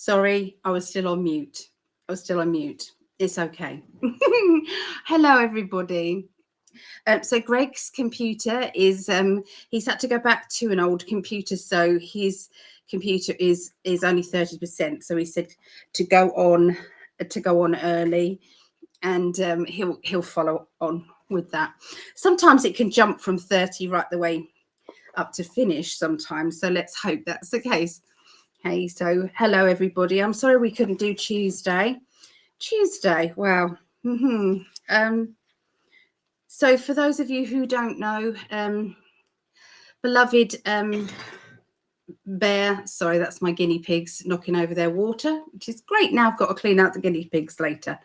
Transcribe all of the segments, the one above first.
Sorry, I was still on mute. It's okay. Hello, everybody. So Gregg's computer is he's had to go back to an old computer, so his computer is only 30%. So he said to go on early, and he'll follow on with that. Sometimes it can jump from 30 right the way up to finish sometimes. So let's hope that's the case. Hey, so hello everybody. I'm sorry we couldn't do Tuesday. Wow. So for those of you who don't know, beloved Bear, sorry, that's my guinea pigs knocking over their water, which is great. Now I've got to clean out the guinea pigs later.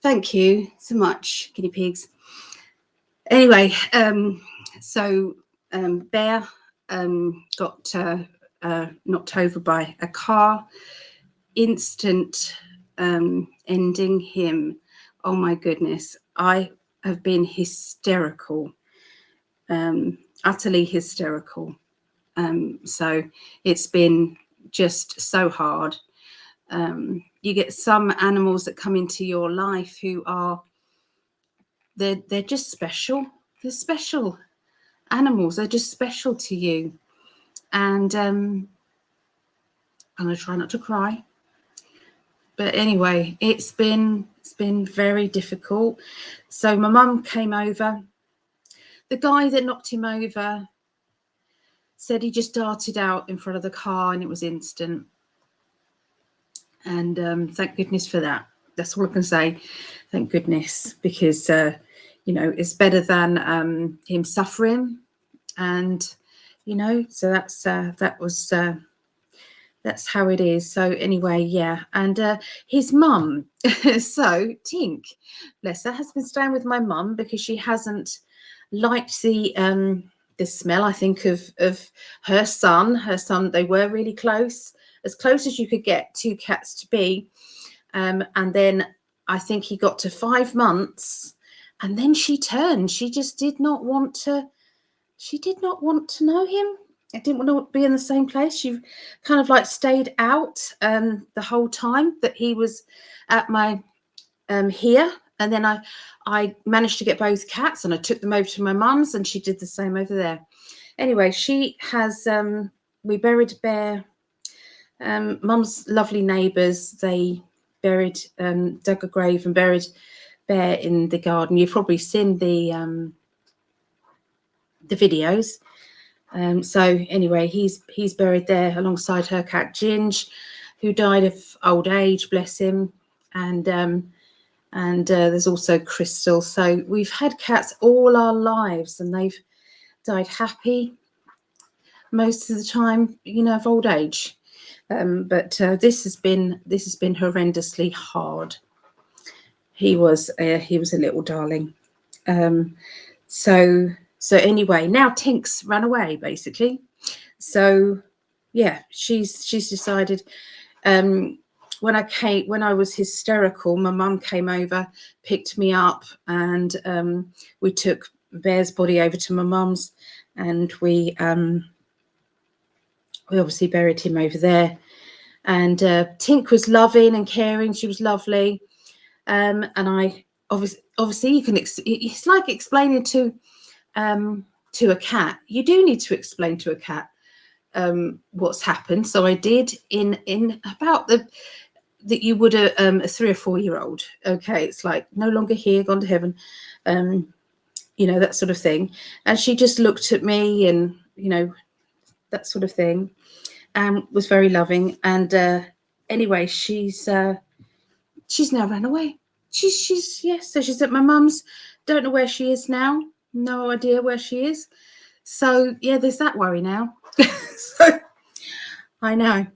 Thank you so much, guinea pigs. Anyway, Bear got knocked over by a car, instant ending him. Oh my goodness, I have been hysterical, utterly hysterical. So it's been just so hard. You get some animals that come into your life who are they're just special. They're special animals. They're just special to you. And I'm gonna try not to cry. But anyway, it's been very difficult. So my mum came over. The guy that knocked him over said he just darted out in front of the car and it was instant. And thank goodness for that. That's all I can say. Thank goodness, because it's better than him suffering. And so that's how it is. So anyway, yeah. And his mum, so Tink, bless her, has been staying with my mum because she hasn't liked the smell, I think, of her son. They were really close as you could get two cats to be. And then I think he got to 5 months, and then she turned. She just did not want to. She did not want to know him. I didn't want to be in the same place. She kind of like stayed out the whole time that he was at my here. And then I managed to get both cats and I took them over to my mum's, and she did the same over there. Anyway, she has, we buried Bear. Mum's lovely neighbours, they dug a grave and buried Bear in the garden. You've probably seen the videos. So anyway, he's buried there alongside her cat Ginge, who died of old age, bless him. And there's also Crystal. So we've had cats all our lives, and they've died happy most of the time, of old age. But this has been horrendously hard. He was a little darling. So anyway, now Tink's run away basically. So yeah, she's decided. When I was hysterical, my mum came over, picked me up, and we took Bear's body over to my mum's, and we obviously buried him over there. And Tink was loving and caring. She was lovely. And I obviously you can. It's like explaining to a cat. You do need to explain to a cat what's happened. So I did in about that you would a 3 or 4 year old. Okay, it's like no longer here, gone to heaven. That sort of thing. And she just looked at me and that sort of thing, and was very loving. And anyway, she's now ran away. She's yes. So she's at my mum's. Don't know where she is now. No idea where she is. So yeah, there's that worry now. So I know.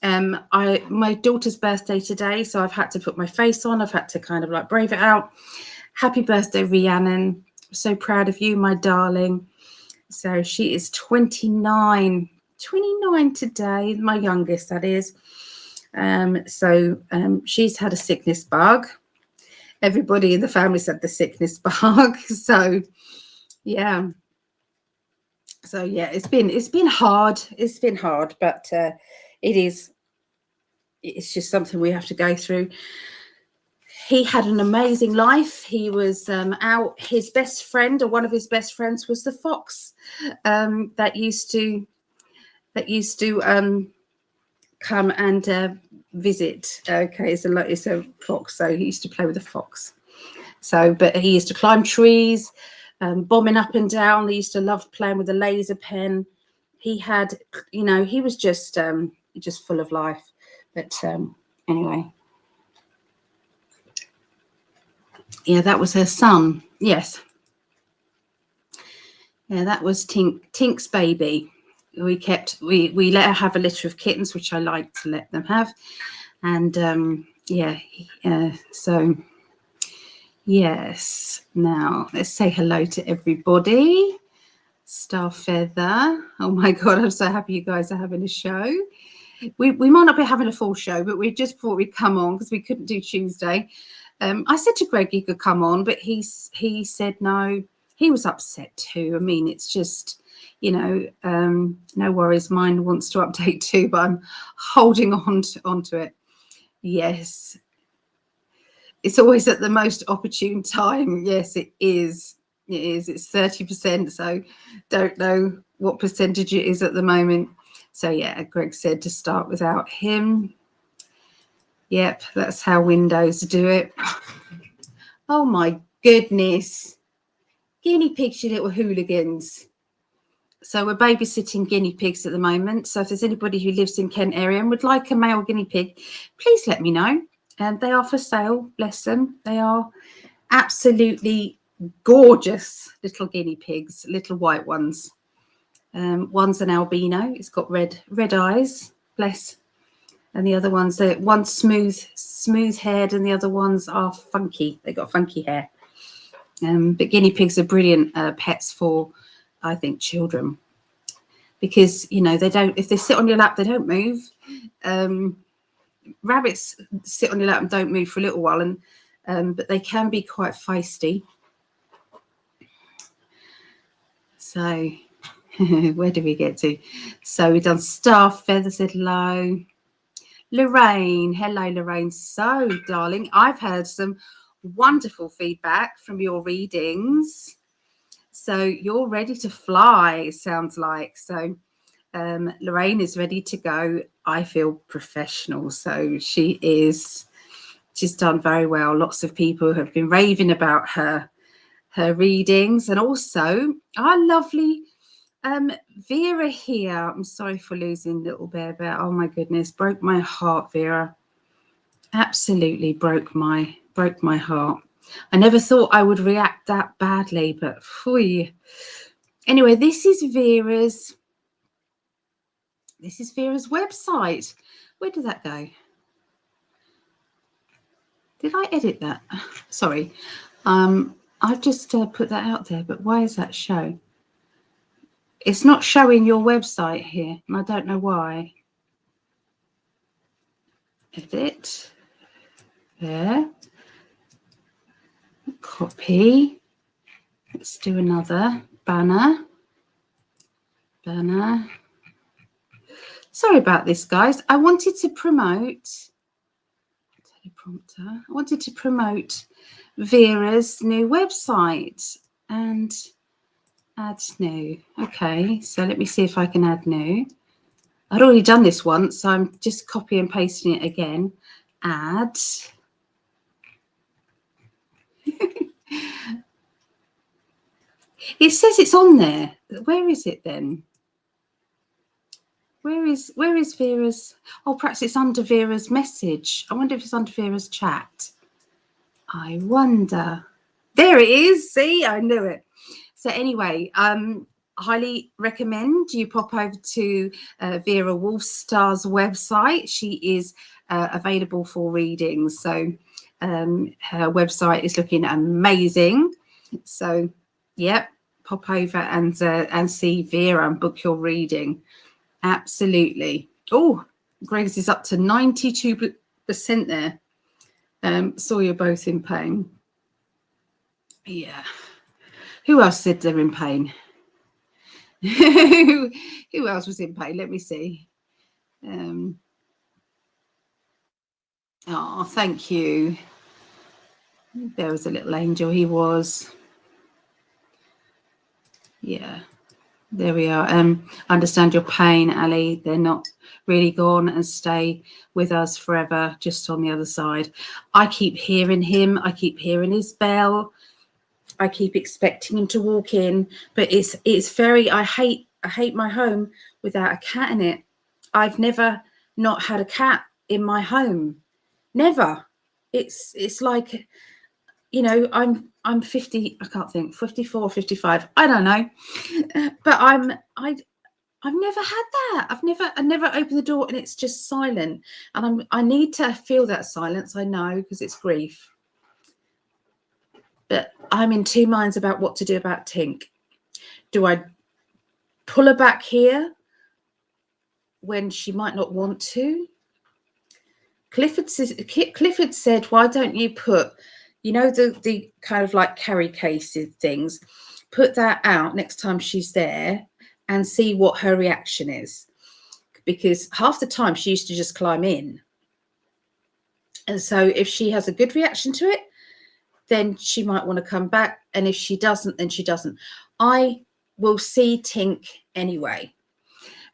My daughter's birthday today, so I've had to put my face on. I've had to kind of like brave it out. Happy birthday, Rhiannon. So proud of you, my darling. So she is 29 today, my youngest, that is. She's had a sickness bug. Everybody in the family's had the sickness bug. So yeah. So yeah, it's been hard. It's been hard, but it is it's just something we have to go through. He had an amazing life. He was out. His best friend, or one of his best friends, was the fox that used to come and visit. Okay, it's a fox, so he used to play with the fox. So, but he used to climb trees, bombing up and down. He used to love playing with a laser pen. He had, he was just full of life. But anyway. Yeah, that was her son. Yes. Yeah, that was Tink's baby. We let her have a litter of kittens, which I like to let them have. And so yes. Now let's say hello to everybody. Star Feather. Oh my God, I'm so happy you guys are having a show. We might not be having a full show, but we just thought we'd come on because we couldn't do Tuesday. I said to Greg he could come on, but he said no. He was upset too. I mean, it's just, no worries. Mine wants to update too, but I'm holding onto it. Yes. It's always at the most opportune time. Yes, it is. It is. It's 30%. So don't know what percentage it is at the moment. So yeah, Greg said to start without him. Yep, that's how Windows do it. Oh my goodness. Guinea pigs, you little hooligans. So we're babysitting guinea pigs at the moment. So if there's anybody who lives in Kent area and would like a male guinea pig, please let me know. And they are for sale, bless them. They are absolutely gorgeous little guinea pigs, little white ones. One's an albino. It's got red eyes, bless. And the other ones, one's smooth haired, and the other ones are funky. They got funky hair. But guinea pigs are brilliant pets for, I think, children, because they don't. If they sit on your lap, they don't move. Rabbits sit on your lap and don't move for a little while, and but they can be quite feisty. So where do we get to? So we've done Star Feather, said hello. Lorraine, hello Lorraine. So darling, I've heard some wonderful feedback from your readings. So you're ready to fly, it sounds like. So Lorraine is ready to go. I feel professional. So she's done very well. Lots of people have been raving about her readings, and also our lovely Vera here. I'm sorry for losing little Bear. Oh my goodness, broke my heart, Vera. Absolutely broke my heart. I never thought I would react that badly, but phew. Anyway, this is Vera's website. Where did that go? Did I edit that? Sorry. I've just put that out there, but why is that show? It's not showing your website here, and I don't know why. Edit. There. Copy. Let's do another banner. Sorry about this, guys. I wanted to promote teleprompter. I wanted to promote Vera's new website and add new. Okay, so let me see if I can add new. I'd already done this once, so I'm just copy and pasting it again. Add. It says it's on there. Where is it then? Where is Vera's? Oh, perhaps it's under Vera's message. I wonder if it's under Vera's chat. I wonder. There it is. See, I knew it. So anyway, highly recommend you pop over to Vera Wolfstar's website. She is available for readings. So her website is looking amazing. So, yep, pop over and see Vera and book your reading. Absolutely. Oh, Greg's is up to 92% there. Saw you're both in pain. Yeah. Who else said they're in pain? Who else was in pain? Let me see. Oh, thank you. There was a little angel. He was. Yeah. There we are. I understand your pain, Ali. They're not really gone and stay with us forever, just on the other side. I keep hearing him. I keep hearing his bell. I keep expecting him to walk in, but it's very. I hate my home without a cat in it. I've never not had a cat in my home. Never. It's like, you know, I'm 50. I can't think. 54, 55. I don't know, but I've never had that. I never opened the door and it's just silent. And I need to feel that silence. I know, because it's grief. But I'm in two minds about what to do about Tink. Do I pull her back here when she might not want to? Clifford said, why don't you put, you know, the kind of like carry cases things, put that out next time she's there and see what her reaction is. Because half the time she used to just climb in. And so if she has a good reaction to it, then she might want to come back. And if she doesn't, then she doesn't. I will see Tink anyway.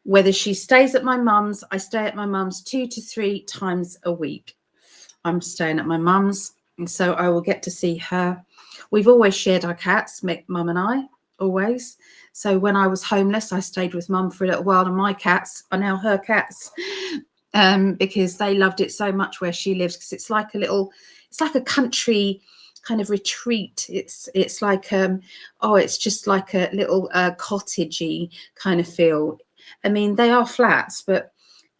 Whether she stays at my mum's, I stay at my mum's 2 to 3 times a week. I'm staying at my mum's, and so I will get to see her. We've always shared our cats, mum and I, always. So when I was homeless, I stayed with mum for a little while, and my cats are now her cats, because they loved it so much where she lives, because it's like a country kind of retreat. It's like it's just like a little cottagey kind of feel. I mean, they are flats, but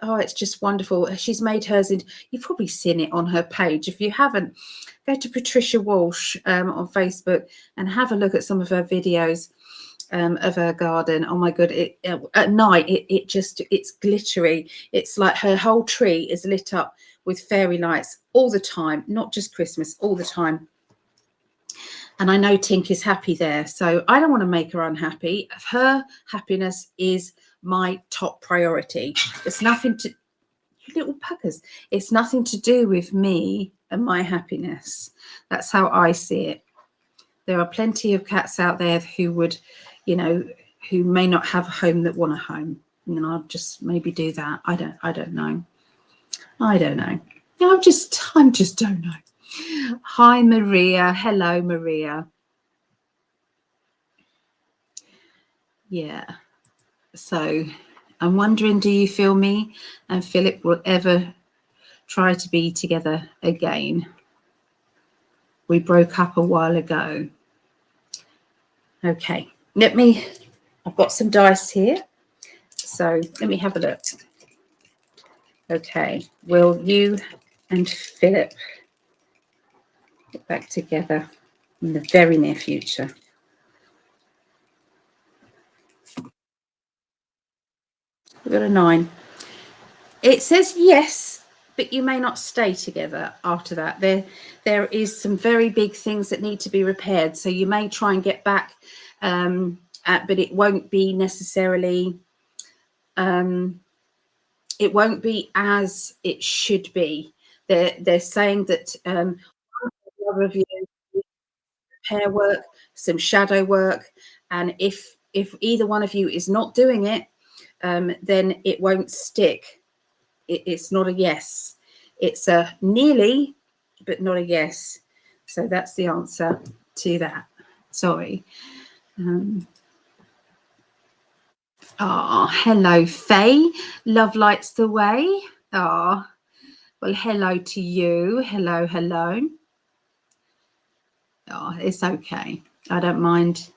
it's just wonderful. She's made hers, and you've probably seen it on her page. If you haven't, go to Patricia Walsh on Facebook and have a look at some of her videos of her garden. Oh my god, at night it's glittery. It's like her whole tree is lit up with fairy lights all the time, not just Christmas, all the time. And I know Tink is happy there, so I don't want to make her unhappy. Her happiness is my top priority. It's nothing to, you little puckers, it's nothing to do with me and my happiness. That's how I see it. There are plenty of cats out there who would, you know, who may not have a home that want a home. And I'll just maybe do that. I don't know. I don't know. I just don't know. Hi, Maria. Hello, Maria. Yeah. So I'm wondering, do you feel me and Philip will ever try to be together again? We broke up a while ago. Okay. I've got some dice here. So let me have a look. Okay. Will you and Philip get back together in the very near future? We've got a 9. It says yes, but you may not stay together after that. There is some very big things that need to be repaired. So you may try and get back, but it won't be necessarily, it won't be as it should be. They're saying that review, repair work, some shadow work, and if either one of you is not doing it, then it won't stick. It's not a yes. It's a nearly, but not a yes. So that's the answer to that. Sorry. Hello, Faye. Love lights the way. Well, hello to you. Hello, hello. It's okay. I don't mind.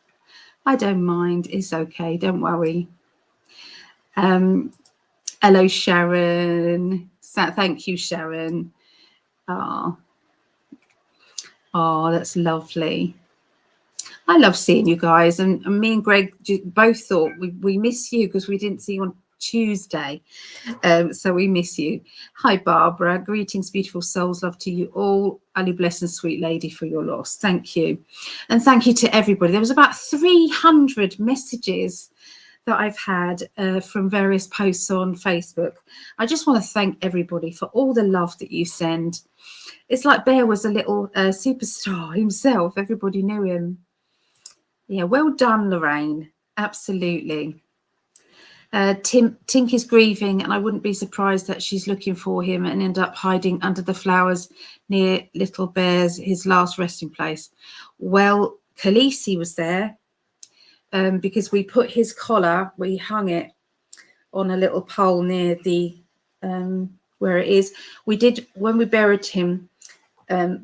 It's okay. Don't worry. Hello, Sharon. Thank you, Sharon. That's lovely. I love seeing you guys, and me and Greg both thought we miss you because we didn't see you on Tuesday, so we miss you. Hi, Barbara. Greetings, beautiful souls. Love to you all. Ali bless and sweet lady for your loss. Thank you, and thank you to everybody. There was about 300 messages that I've had from various posts on Facebook. I just want to thank everybody for all the love that you send. It's like Bear was a little superstar himself. Everybody knew him. Yeah, well done, Lorraine. Absolutely. Tink is grieving, and I wouldn't be surprised that she's looking for him and end up hiding under the flowers near Little Bear's, his last resting place. Well, Khaleesi was there because we put his collar, we hung it on a little pole near the where it is. We did, when we buried him,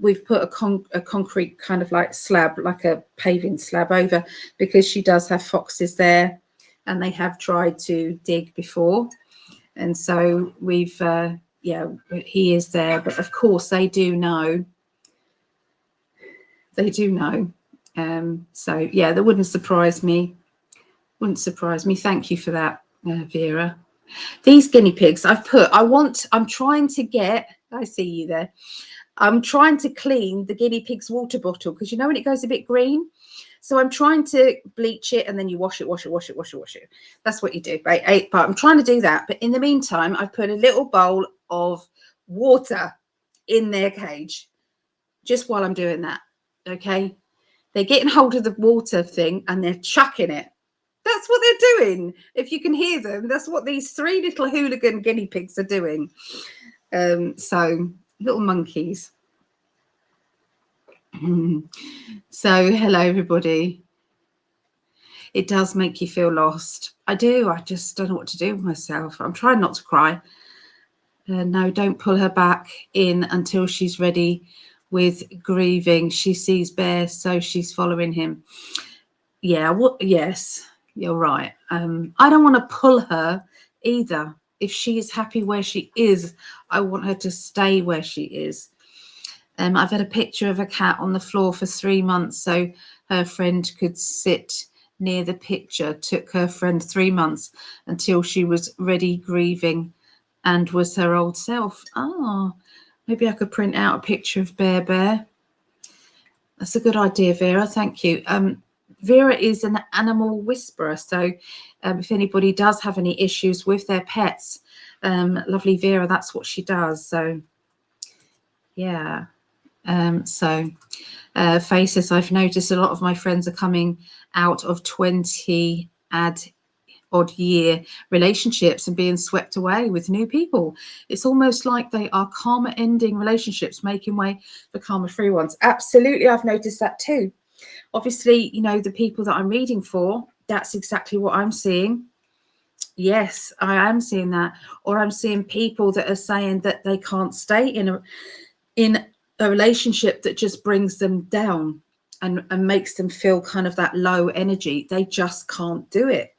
we've put a concrete kind of like slab, like a paving slab over, because she does have foxes there and they have tried to dig before. And so we've, yeah, he is there. But of course they do know. They do know. So yeah, that wouldn't surprise me. Wouldn't surprise me. Thank you for that, Vera. These guinea pigs I've put, I'm trying to get, I see you there. I'm trying to clean the guinea pig's water bottle, because you know when it goes a bit green. So I'm trying to bleach it, and then you wash it. That's what you do, right? But I'm trying to do that. But in the meantime, I've put a little bowl of water in their cage just while I'm doing that. Okay. They're getting hold of the water thing and they're chucking it. That's what they're doing. If you can hear them, that's what these 3 little hooligan guinea pigs are doing. So little monkeys. So hello everybody. It does make you feel lost. I do. I just don't know what to do with myself. I'm trying not to cry. No, don't pull her back in until she's ready with grieving. She sees Bear, so she's following him. Yeah, yes, you're right. I don't want to pull her either. If she is happy where she is, I want her to stay where she is. I've had a picture of a cat on the floor for 3 months so her friend could sit near the picture. Took her friend 3 months until she was ready grieving and was her old self. Oh, maybe I could print out a picture of Bear. That's a good idea, Vera. Thank you. Vera is an animal whisperer. So if anybody does have any issues with their pets, lovely Vera, that's what she does. So, yeah. Faces, I've noticed a lot of my friends are coming out of 20 odd year relationships and being swept away with new people. It's almost like they are karma ending relationships, making way for karma free ones. Absolutely, I've noticed that too. Obviously, you know, the people that I'm reading for, that's exactly what I'm seeing. Yes, I am seeing that. Or I'm seeing people that are saying that they can't stay in a relationship that just brings them down and makes them feel kind of that low energy. They just can't do it.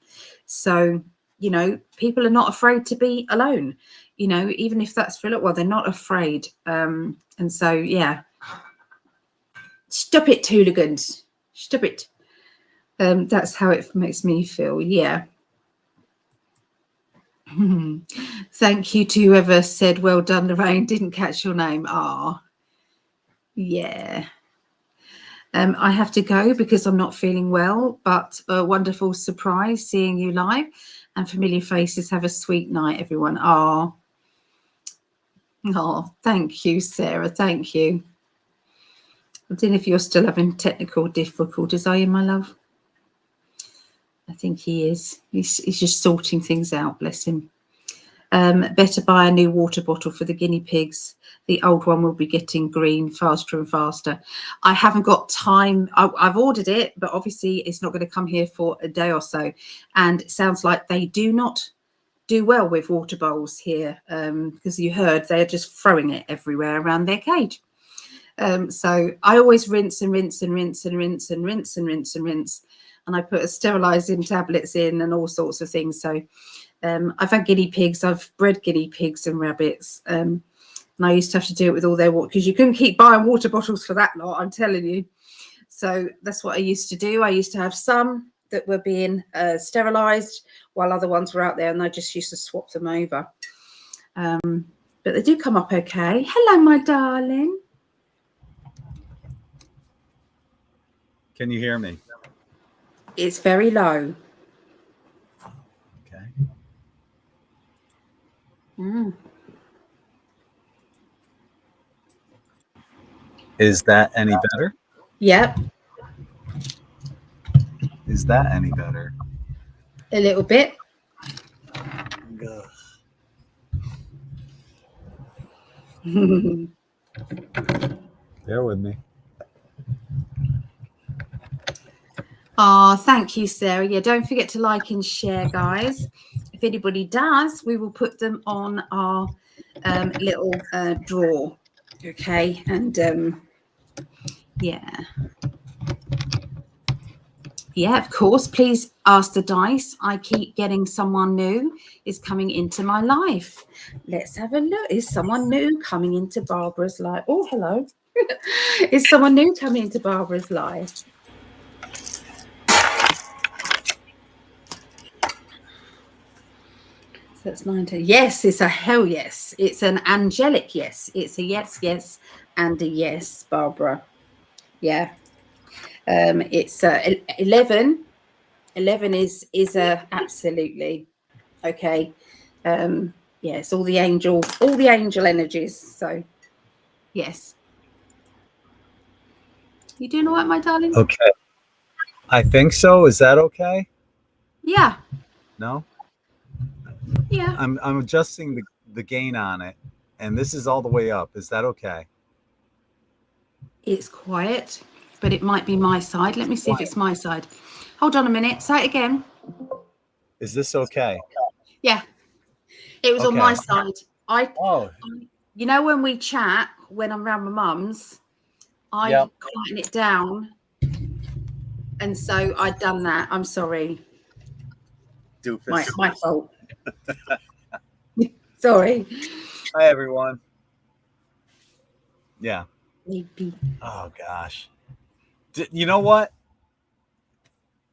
So, you know, people are not afraid to be alone, you know, even if that's for a little while, they're not afraid. And so, yeah, stop it, hooligans. Stop it. That's how it makes me feel. Yeah. Thank you to whoever said, well done, Lorraine. Didn't catch your name. Ah, yeah. I have to go because I'm not feeling well, but a wonderful surprise seeing you live, and familiar faces. Have a sweet night, everyone. Oh, thank you, Sarah. Thank you. I don't know if you're still having technical difficulties, are you, my love? I think he is. He's just sorting things out, bless him. Better buy a new water bottle for the guinea pigs. The old one will be getting green faster and faster. I haven't got time. I've ordered it, but obviously it's not going to come here for a day or so. And it sounds like they do not do well with water bowls here, because you heard they're just throwing it everywhere around their cage. So I always rinse and rinse and rinse and rinse and rinse and rinse and rinse. And I put sterilizing tablets in and all sorts of things. So I've had guinea pigs, I've bred guinea pigs and rabbits, and I used to have to do it with all their water, because you couldn't keep buying water bottles for that lot, I'm telling you. So that's what I used to do. I used to have some that were being sterilized while other ones were out there, and I just used to swap them over. But they do come up okay. Hello, my darling. Can you hear me? It's very low. Is that any better? Yep. Is that any better? A little bit. Bear with me. Oh, thank you, Sarah. Yeah, don't forget to like and share, guys. If anybody does, we will put them on our little drawer. Okay, and yeah. Yeah, of course. Please ask the dice. I keep getting someone new is coming into my life. Let's have a look. Is someone new coming into Barbara's life? Oh, hello. Is someone new coming into Barbara's life? So it's 19. Yes, it's a hell yes. It's an angelic yes. It's a yes, yes, and a yes, Barbara. Yeah. It's 11. 11 is a absolutely okay. Yes, all the angel energies. So yes. You doing all right, my darling? Okay. I think so. Is that okay? Yeah. No? Yeah. I'm adjusting the gain on it, and this is all the way up. Is that okay? It's quiet, but it might be my side. Let me see if it's my side. Hold on a minute. Say it again. Is this okay? Yeah. It was on my side. Oh. You know, when we chat, when I'm around my mum's, I quieten it down. And so I'd done that. I'm sorry. Doofus. My fault. Sorry. Hi, everyone. Yeah. Maybe. Oh, gosh. You know what?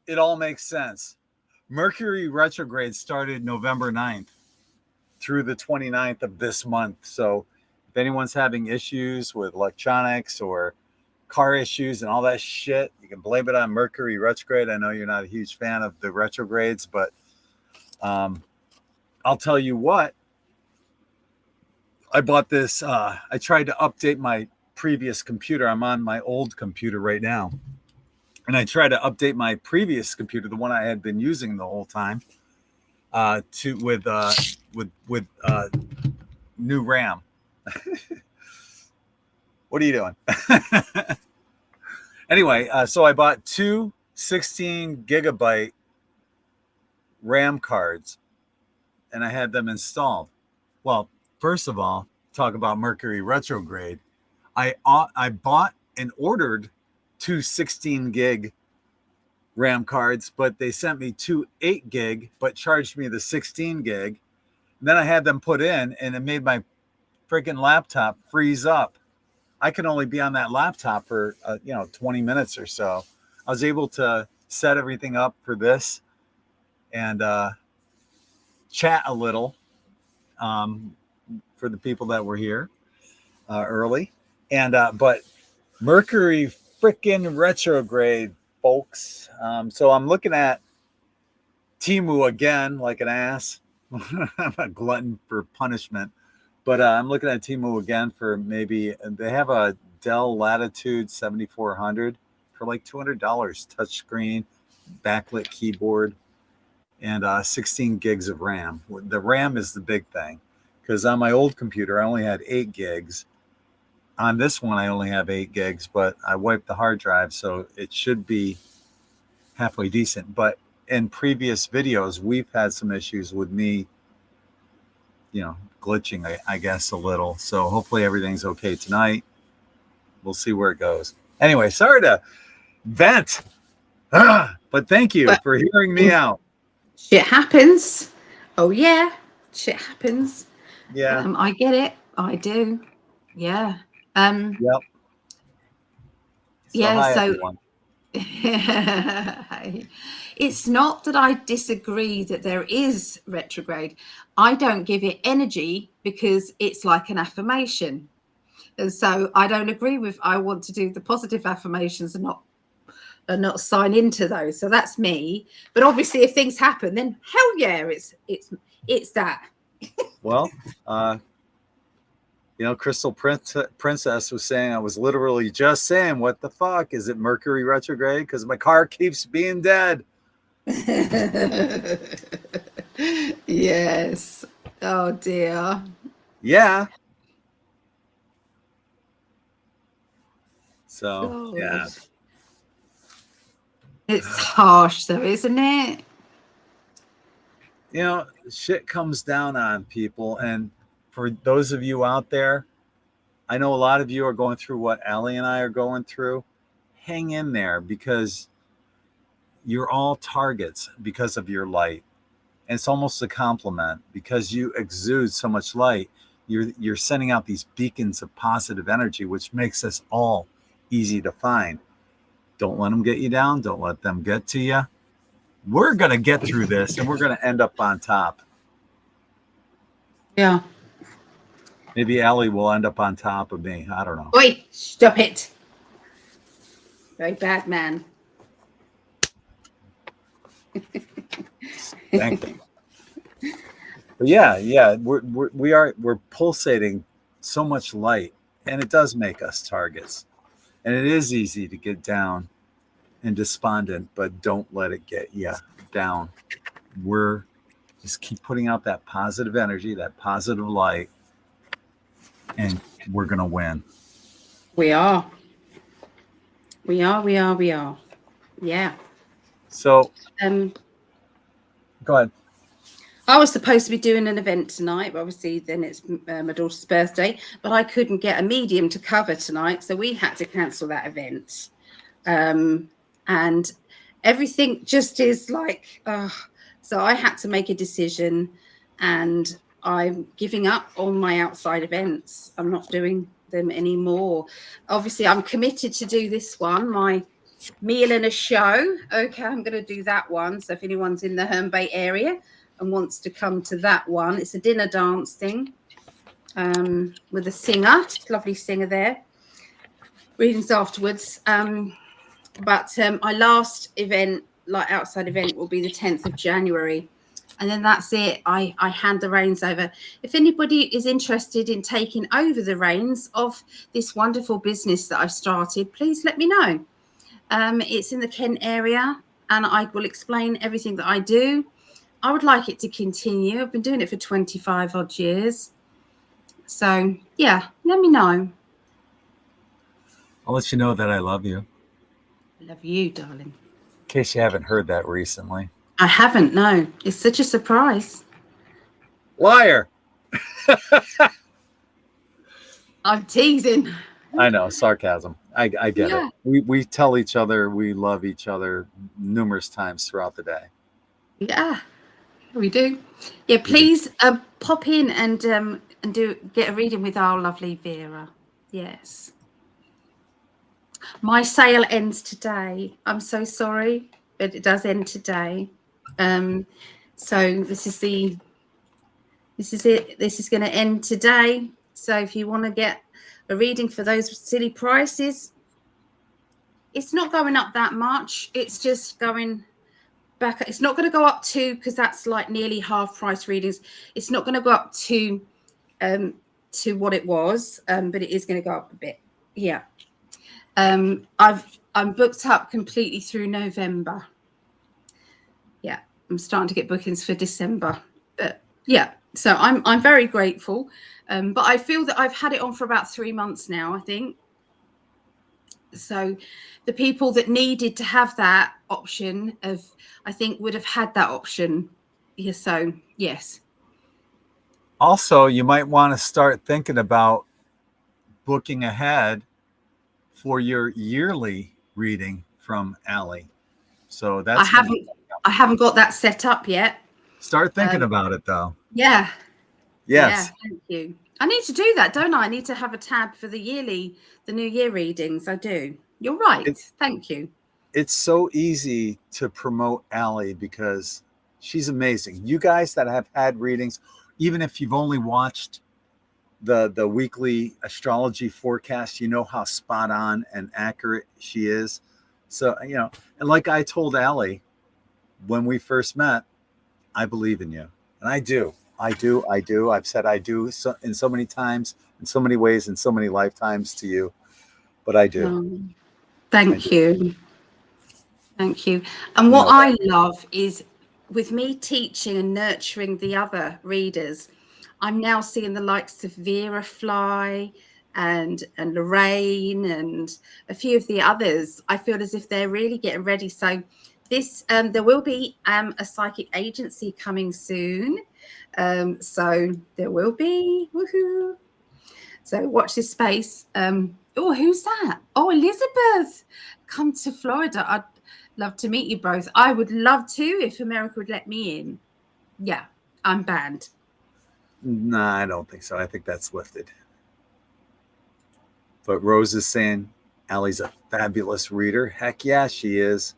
It all makes sense. Mercury retrograde started November 9th through the 29th of this month. So if anyone's having issues with electronics or car issues and all that shit, you can blame it on Mercury retrograde. I know you're not a huge fan of the retrogrades, but I'll tell you what. I bought this. I tried to update my previous computer. I'm on my old computer right now. And I tried to update my previous computer, the one I had been using the whole time, with new RAM. What are you doing? Anyway, so I bought two 16 gigabyte RAM cards, and I had them installed. Well, first of all, talk about Mercury retrograde. I bought and ordered two 16 gig RAM cards, but they sent me two 8 gig, but charged me the 16 gig. And then I had them put in, and it made my freaking laptop freeze up. I could only be on that laptop for 20 minutes or so. I was able to set everything up for this and chat a little for the people that were here early. And but Mercury freaking retrograde, folks. So I'm looking at Temu again, like an ass. I'm a glutton for punishment. But I'm looking at Temu again for maybe, they have a Dell Latitude 7400 for like $200, touchscreen, backlit keyboard, and 16 gigs of RAM. The RAM is the big thing, because on my old computer, I only had 8 gigs. On this one, I only have 8 gigs, but I wiped the hard drive, so it should be halfway decent. But in previous videos, we've had some issues with me, glitching, I guess, a little. So hopefully everything's okay tonight. We'll see where it goes. Anyway, sorry to vent, but thank you for hearing me out. Shit happens. Oh, yeah. Shit happens. Yeah. I get it. I do. Yeah. Yep. Yeah, so everyone. It's not that I disagree that there is retrograde. I don't give it energy because it's like an affirmation. And so I don't agree with, I want to do the positive affirmations and not sign into those. So that's me. But obviously if things happen, then hell yeah, it's that. Well, Crystal Princess was saying, I was literally just saying, what the fuck? Is it Mercury retrograde? Because my car keeps being dead. Yes. Oh dear. Yeah. So, God. yeah. It's harsh though, isn't it? Shit comes down on people. And for those of you out there, I know a lot of you are going through what Allie and I are going through. Hang in there, because you're all targets because of your light. And it's almost a compliment, because you exude so much light. You're sending out these beacons of positive energy, which makes us all easy to find. Don't let them get you down. Don't let them get to you. We're going to get through this, and we're going to end up on top. Yeah. Maybe Allie will end up on top of me. I don't know. Oi, stop it. Very bad man. Thank you. But yeah, we're pulsating so much light, and it does make us targets. And it is easy to get down and despondent, but don't let it get you down. We're just keep putting out that positive energy, that positive light, and we're gonna win. We are. Yeah. So go ahead. I was supposed to be doing an event tonight, but obviously then it's my daughter's birthday, but I couldn't get a medium to cover tonight, so we had to cancel that event. And everything just is like, so I had to make a decision, and I'm giving up on my outside events. I'm not doing them anymore. Obviously, I'm committed to do this one, my meal and a show. Okay, I'm going to do that one. So if anyone's in the Herne Bay area and wants to come to that one, it's a dinner dance thing with a singer, lovely singer there. Readings afterwards. But my last event, like outside event, will be the 10th of January. And then that's it. I hand the reins over. If anybody is interested in taking over the reins of this wonderful business that I've started, please let me know. It's in the Kent area, and I will explain everything that I do. I would like it to continue. I've been doing it for 25 odd years. So, yeah, let me know. I'll let you know that I love you. I love you, darling. In case you haven't heard that recently. I haven't, no. It's such a surprise. Liar. I'm teasing. I know, sarcasm. I get it. We tell each other we love each other numerous times throughout the day. Yeah, we do. Yeah, please pop in and get a reading with our lovely Vera. Yes. My sale ends today. I'm so sorry, but it does end today. So this is it. This is going to end today. So if you want to get a reading for those silly prices, it's not going up that much. It's just going back. It's not going to go up because that's like nearly half price readings. It's not going to go up to what it was, but it is going to go up a bit. Yeah. I'm booked up completely through November. Yeah, I'm starting to get bookings for December. But yeah, so I'm very grateful. But I feel that I've had it on for about 3 months now, I think. So the people that needed to have that option I think would have had that option. Yeah, so yes. Also, you might want to start thinking about booking ahead for your yearly reading from Allie. So that's I haven't got that set up yet. Start thinking about it though. Yeah. Yes. Yeah, thank you. I need to do that, don't I? I need to have a tab for the New Year readings. I do. You're right. Thank you. It's so easy to promote Allie because she's amazing. You guys that have had readings, even if you've only watched the weekly astrology forecast, you know how spot on and accurate she is. So, and like I told Allie when we first met, I believe in you. And I do. I do. I've said I do in so many times, in so many ways, in so many lifetimes to you, but I do. Thank you. Thank you. And what I love is, with me teaching and nurturing the other readers, I'm now seeing the likes of Vera Fly and Lorraine and a few of the others. I feel as if they're really getting ready. So this there will be a psychic agency coming soon. So there will be, woohoo. So watch this space. Oh, who's that? Oh, Elizabeth, come to Florida. I'd love to meet you both. I would love to if America would let me in. Yeah, I'm banned. Nah, I don't think so. I think that's lifted. But Rose is saying Allie's a fabulous reader. Heck yeah, she is.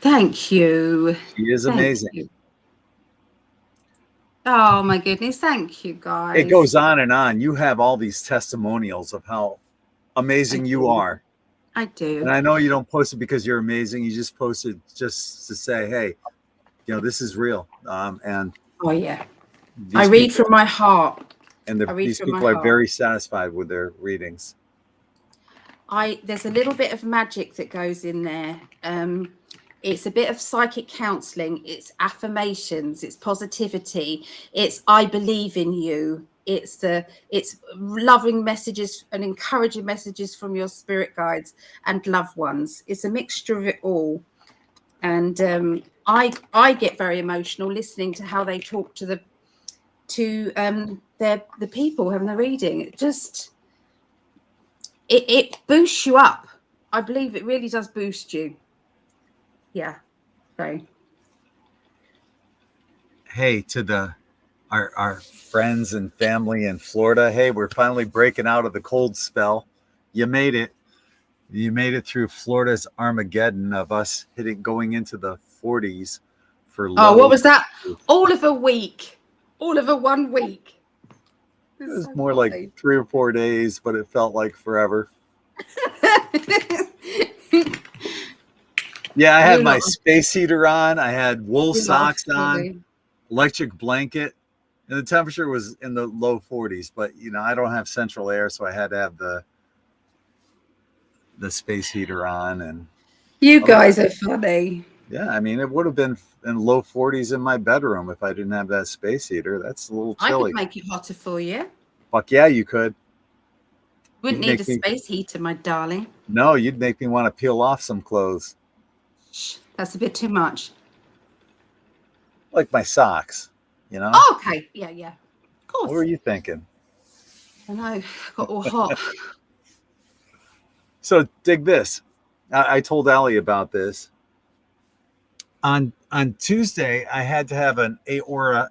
Thank you. She is amazing. You. Oh my goodness. Thank you, guys. It goes on and on. You have all these testimonials of how amazing you are. I do. And I know you don't post it because you're amazing. You just post it just to say, hey, you know, this is real. And oh yeah, I read from my heart. And these people are very satisfied with their readings. There's a little bit of magic that goes in there. It's a bit of psychic counseling. It's affirmations. It's positivity. It's I believe in you. It's loving messages and encouraging messages from your spirit guides and loved ones. It's a mixture of it all. And I get very emotional listening to how they talk to the people having the reading. It just it boosts you up. I believe it really does boost you. Yeah. So hey, to our friends and family in Florida, hey, we're finally breaking out of the cold spell. You made it. You made it through Florida's Armageddon of us going into the 40s for low. Oh, what was that? All of a week. All of a 1 week. It was so more funny. Like 3 or 4 days, but it felt like forever. Yeah, I had my space heater on. I had wool socks on, electric blanket, and the temperature was in the low 40s. But, you know, I don't have central air, so I had to have the space heater on. And you guys are funny. Yeah, I mean, it would have been in low 40s in my bedroom if I didn't have that space heater. That's a little chilly. I could make it hotter for you. Fuck yeah, you could. Wouldn't need a space heater, my darling. No, you'd make me want to peel off some clothes. That's a bit too much. Like my socks, you know? Oh, okay. Yeah. Of course. What were you thinking? I know. Got all hot. So dig this. I told Allie about this. On Tuesday, I had to have an aorta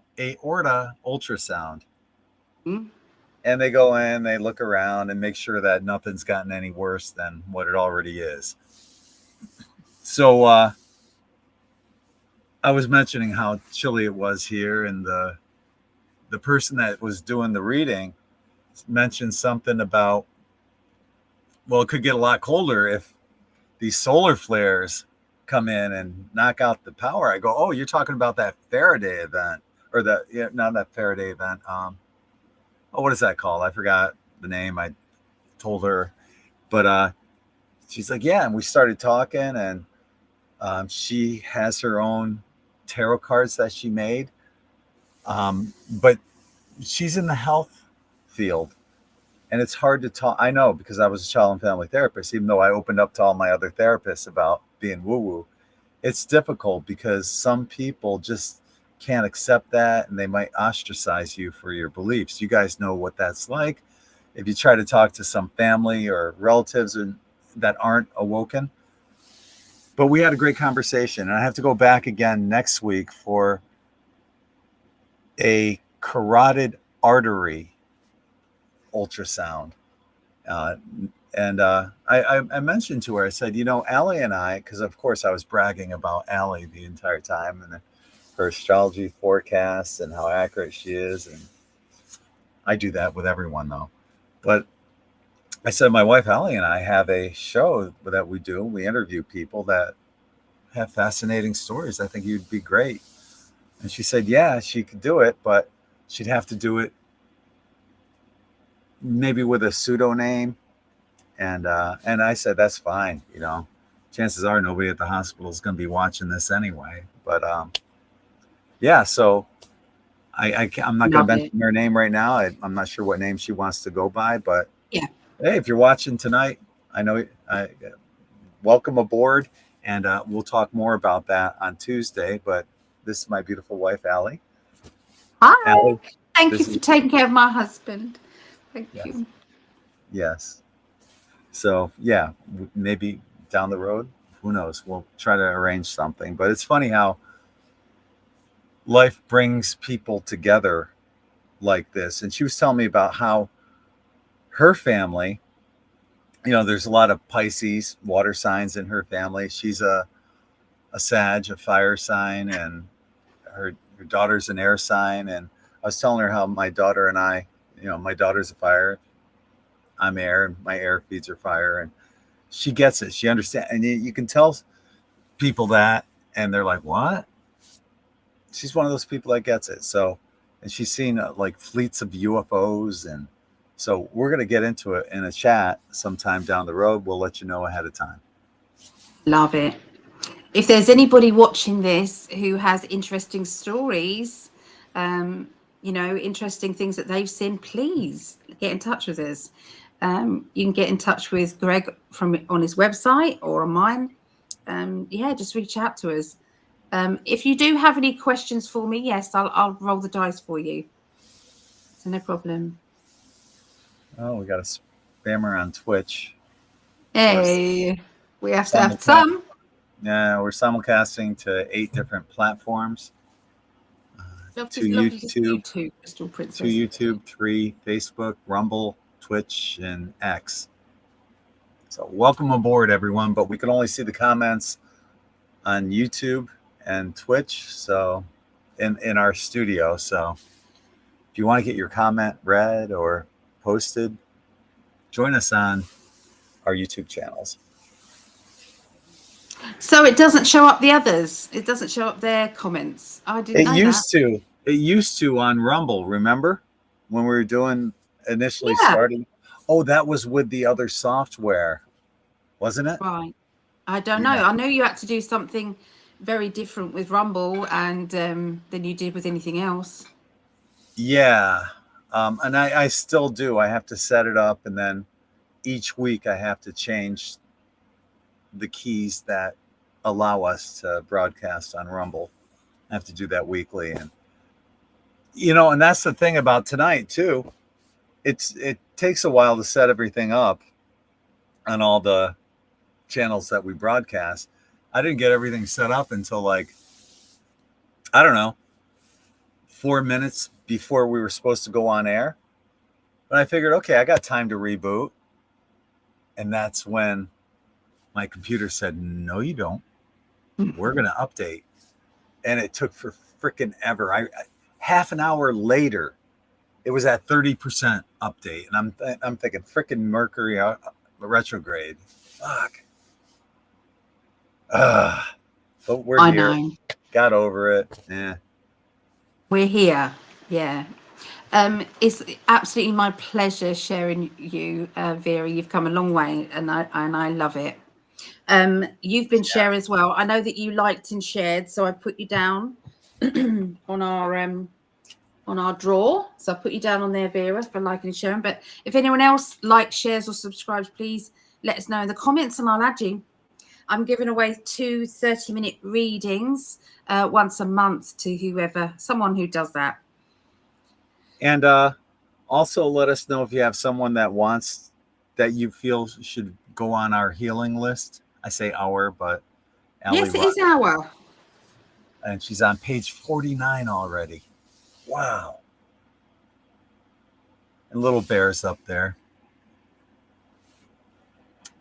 ultrasound. Mm. And they go in, they look around and make sure that nothing's gotten any worse than what it already is. So I was mentioning how chilly it was here, and the person that was doing the reading mentioned something about, well, it could get a lot colder if these solar flares come in and knock out the power. I go, oh, you're talking about that Faraday event, or not that Faraday event. What is that called? I forgot the name. I told her, but she's like, yeah. And we started talking, and she has her own tarot cards that she made, but she's in the health field, and it's hard to talk. I know, because I was a child and family therapist, even though I opened up to all my other therapists about being woo-woo. It's difficult because some people just can't accept that, and they might ostracize you for your beliefs. You guys know what that's like. If you try to talk to some family or relatives that aren't awoken. But we had a great conversation, and I have to go back again next week for a carotid artery ultrasound. And I mentioned to her, I said, you know, Allie and I, because of course I was bragging about Allie the entire time and her astrology forecasts and how accurate she is. And I do that with everyone, though. But I said, my wife Allie and I have a show that we do. We interview people that have fascinating stories. I think you'd be great. And she said, yeah, she could do it, but she'd have to do it maybe with a pseudonym. And I said, that's fine. You know, chances are nobody at the hospital is going to be watching this anyway. But yeah, so I'm not going Love to it. mention her name right now. I'm not sure what name she wants to go by, but Yeah. hey, if you're watching tonight, I know welcome aboard, and we'll talk more about that on Tuesday. But this is my beautiful wife, Allie. Hi. Allie, Thank you this for is taking care of my husband. Thank yes, you. yes. So yeah, maybe down the road, who knows? We'll try to arrange something. But it's funny how life brings people together like this. And she was telling me about how her family, you know, there's a lot of Pisces water signs in her family. She's a Sag, a fire sign, and her daughter's an air sign. And I was telling her how my daughter and I, you know, my daughter's a fire, I'm air, and my air feeds her fire. And she gets it. She understands. And you can tell people that, and they're like, what? She's one of those people that gets it. So, and she's seen like fleets of UFOs. And so we're going to get into it in a chat sometime down the road. We'll let you know ahead of time. Love it. If there's anybody watching this who has interesting stories, you know, interesting things that they've seen, please get in touch with us. You can get in touch with Gregg on his website or on mine. Yeah, just reach out to us. If you do have any questions for me, yes, I'll roll the dice for you. So no problem. Oh, we got a spammer on Twitch. Hey, we have to have Simulcast. some. Yeah, we're simulcasting to 8 different platforms. Lovely, To lovely to see you YouTube, too, Crystal to Princess. YouTube, 3, Facebook, Rumble, Twitch, and X. So welcome aboard, everyone. But we can only see the comments on YouTube and Twitch. So in our studio. So if you want to get your comment read or posted, join us on our YouTube channels. So it doesn't show up the others. It doesn't show up their comments. I didn't know Used to. It used to on Rumble. Remember when we were doing initially starting? Oh, that was with the other software, wasn't it? Right. I don't know. I know you had to do something very different with Rumble and than you did with anything else. Yeah. And I still do. I have to set it up, and then each week I have to change the keys that allow us to broadcast on Rumble. I have to do that weekly. And you know, and that's the thing about tonight too. It takes a while to set everything up on all the channels that we broadcast. I didn't get everything set up until like, I don't know, 4 minutes before we were supposed to go on air. But I figured, okay, I got time to reboot. And that's when my computer said, no, you don't. We're going to update. And it took for freaking ever. Half an hour later, it was at 30% update. And I'm thinking, freaking Mercury retrograde. Fuck. But we're here. Know. Got over it. Yeah. We're here. Yeah. It's absolutely my pleasure sharing you, Vera. You've come a long way, and I love it. You've been sharing as well. I know that you liked and shared, so I put you down on our draw. So I put you down on there, Vera, for liking and sharing. But if anyone else likes, shares, or subscribes, please let us know in the comments, and I'll add you. I'm giving away 2 30-minute readings once a month to someone who does that. And also let us know if you have someone that you feel should go on our healing list. I say our, but Allie, yes, it is our. And she's on page 49 already. Wow. And little bear's up there.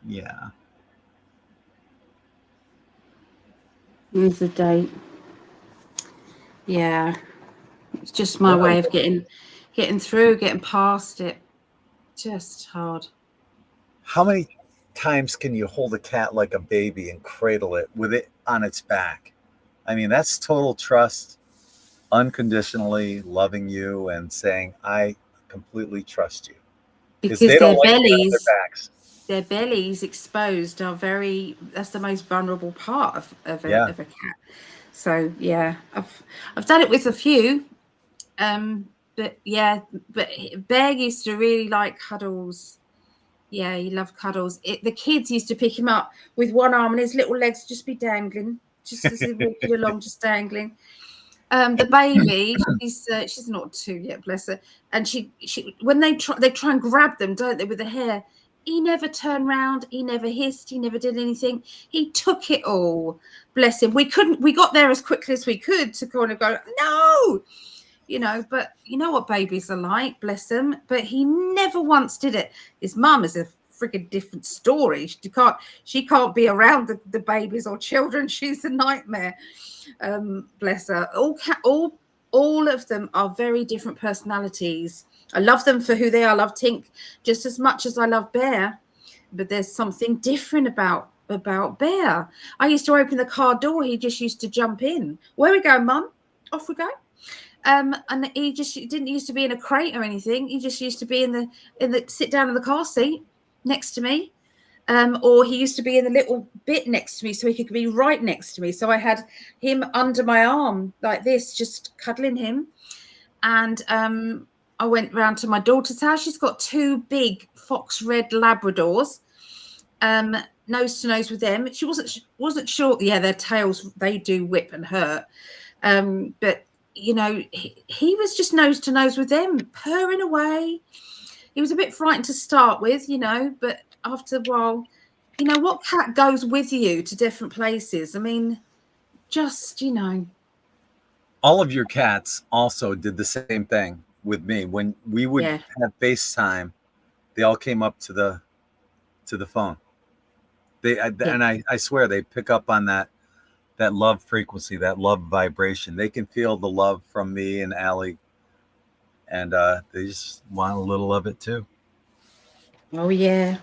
Yeah. Here's the date. Yeah. It's just my way of getting through, getting past it. Just hard. How many times can you hold a cat like a baby and cradle it with it on its back? I mean, that's total trust. unconditionally loving you and saying, I completely trust you. Because Because they don't like being on their backs. their bellies exposed are that's the most vulnerable part of a cat. So yeah, I've done it with a few. But Bear used to really like cuddles. Yeah, he loved cuddles. The kids used to pick him up with one arm and his little legs just be dangling, just as he walking along, just dangling. The baby, she's not 2 yet, bless her. And she when they try and grab them, don't they, with the hair? He never turned round. He never hissed. He never did anything. He took it all. Bless him. We got there as quickly as we could to kind of go, no, but you know what babies are like, bless them. But he never once did it. His mum is a freaking different story. She can't be around the babies or children. She's a nightmare. Bless her. All of them are very different personalities. I love them for who they are. I love Tink just as much as I love Bear, but there's something different about Bear. I used to open the car door. He just used to jump in. Where we go, Mum? Off we go. And he just didn't used to be in a crate or anything. He just used to be in the sit down in the car seat next to me. Or he used to be in the little bit next to me so he could be right next to me. So I had him under my arm like this, just cuddling him. And I went round to my daughter's house. She's got 2 big fox red Labradors, nose to nose with them. She wasn't sure. Yeah, their tails, they do whip and hurt. But he was just nose to nose with them, purring away. He was a bit frightened to start with, but after a while, what cat goes with you to different places? I mean, just, All of your cats also did the same thing with me. When we would have FaceTime, they all came up to the phone. And I swear they pick up on that love frequency, that love vibration. They can feel the love from me and Allie, and they just want a little of it too. Oh yeah.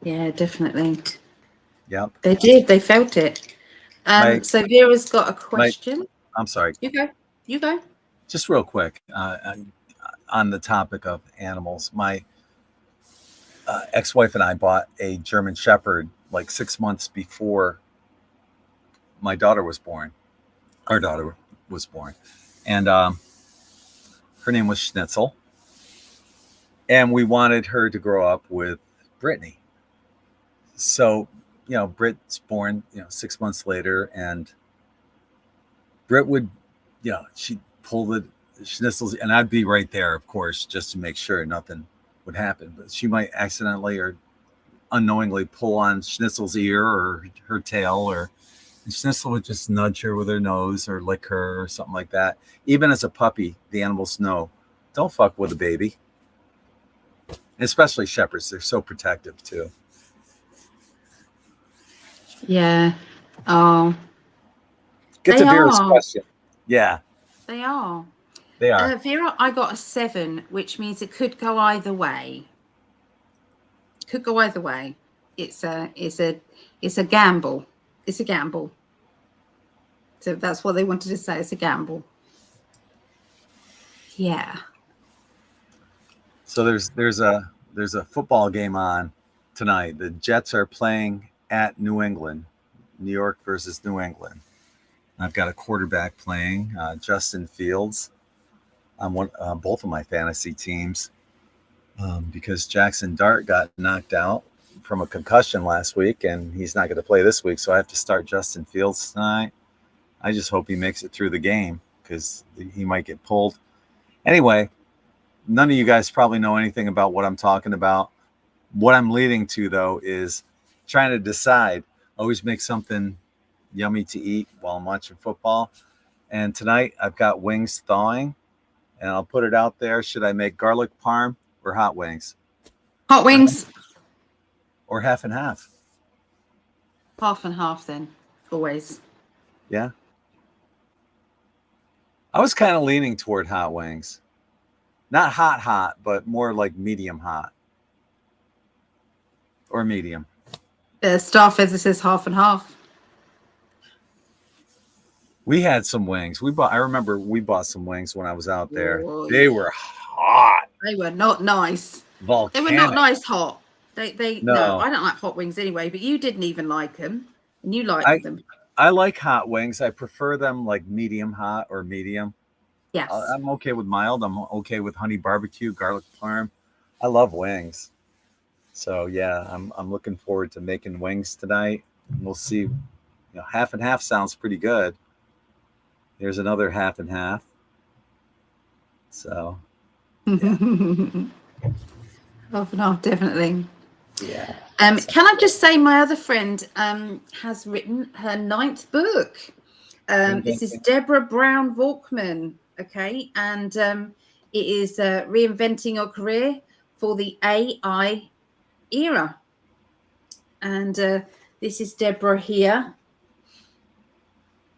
Yeah, definitely. Yep. They did. They felt it. So Vera's got a question. I'm sorry. You go. Just real quick, on the topic of animals, my ex-wife and I bought a German Shepherd like 6 months before my daughter was born. Our daughter was born, and her name was Schnitzel, and we wanted her to grow up with Brittany. So, Britt's born, 6 months later, and Britt would, she'd pull the Schnitzel's, and I'd be right there, of course, just to make sure nothing would happen. But she might accidentally or unknowingly pull on Schnitzel's ear or her tail, and Schnitzel would just nudge her with her nose or lick her or something like that. Even as a puppy, the animals know, don't fuck with a baby. Especially shepherds, they're so protective too. Yeah. Oh. Get to Vera's question. Yeah. They are. They are. Vera, I got a 7, which means it could go either way. Could go either way. It's a gamble. It's a gamble. So that's what they wanted to say. It's a gamble. Yeah. So there's a football game on tonight. The Jets are playing at New England, New York versus New England. I've got a quarterback playing, Justin Fields, on both of my fantasy teams, because Jackson Dart got knocked out from a concussion last week, and he's not going to play this week. So I have to start Justin Fields tonight. I just hope he makes it through the game because he might get pulled. Anyway, none of you guys probably know anything about what I'm talking about. What I'm leading to, though, is trying to decide. Always make something yummy to eat while I'm watching football. And tonight I've got wings thawing, and I'll put it out there. Should I make garlic parm or hot wings? Hot wings. Or half and half. Half and half then, always. Yeah. I was kind of leaning toward hot wings. Not hot, but more like medium hot. Or medium. Starfeather says half and half. We had some wings. I remember we bought some wings when I was out there. Oh, They yeah. were hot. They were not nice. They were not Volcanic. nice hot. No, No. I don't like hot wings anyway, but you didn't even like them. And you I liked them. I like hot wings. I prefer them like medium hot or medium. Yes. I'm okay with mild. I'm okay with honey barbecue, garlic parm. I love wings. So yeah, I'm looking forward to making wings tonight. We'll see. You know, half and half sounds pretty good. Here's another half and half. So yeah, Half and half, definitely. yeah. Can I just say my other friend has written her 9th book. This is Deborah Brown Volkman, okay? And it is Reinventing Your Career for the AI Era. And this is Deborah here.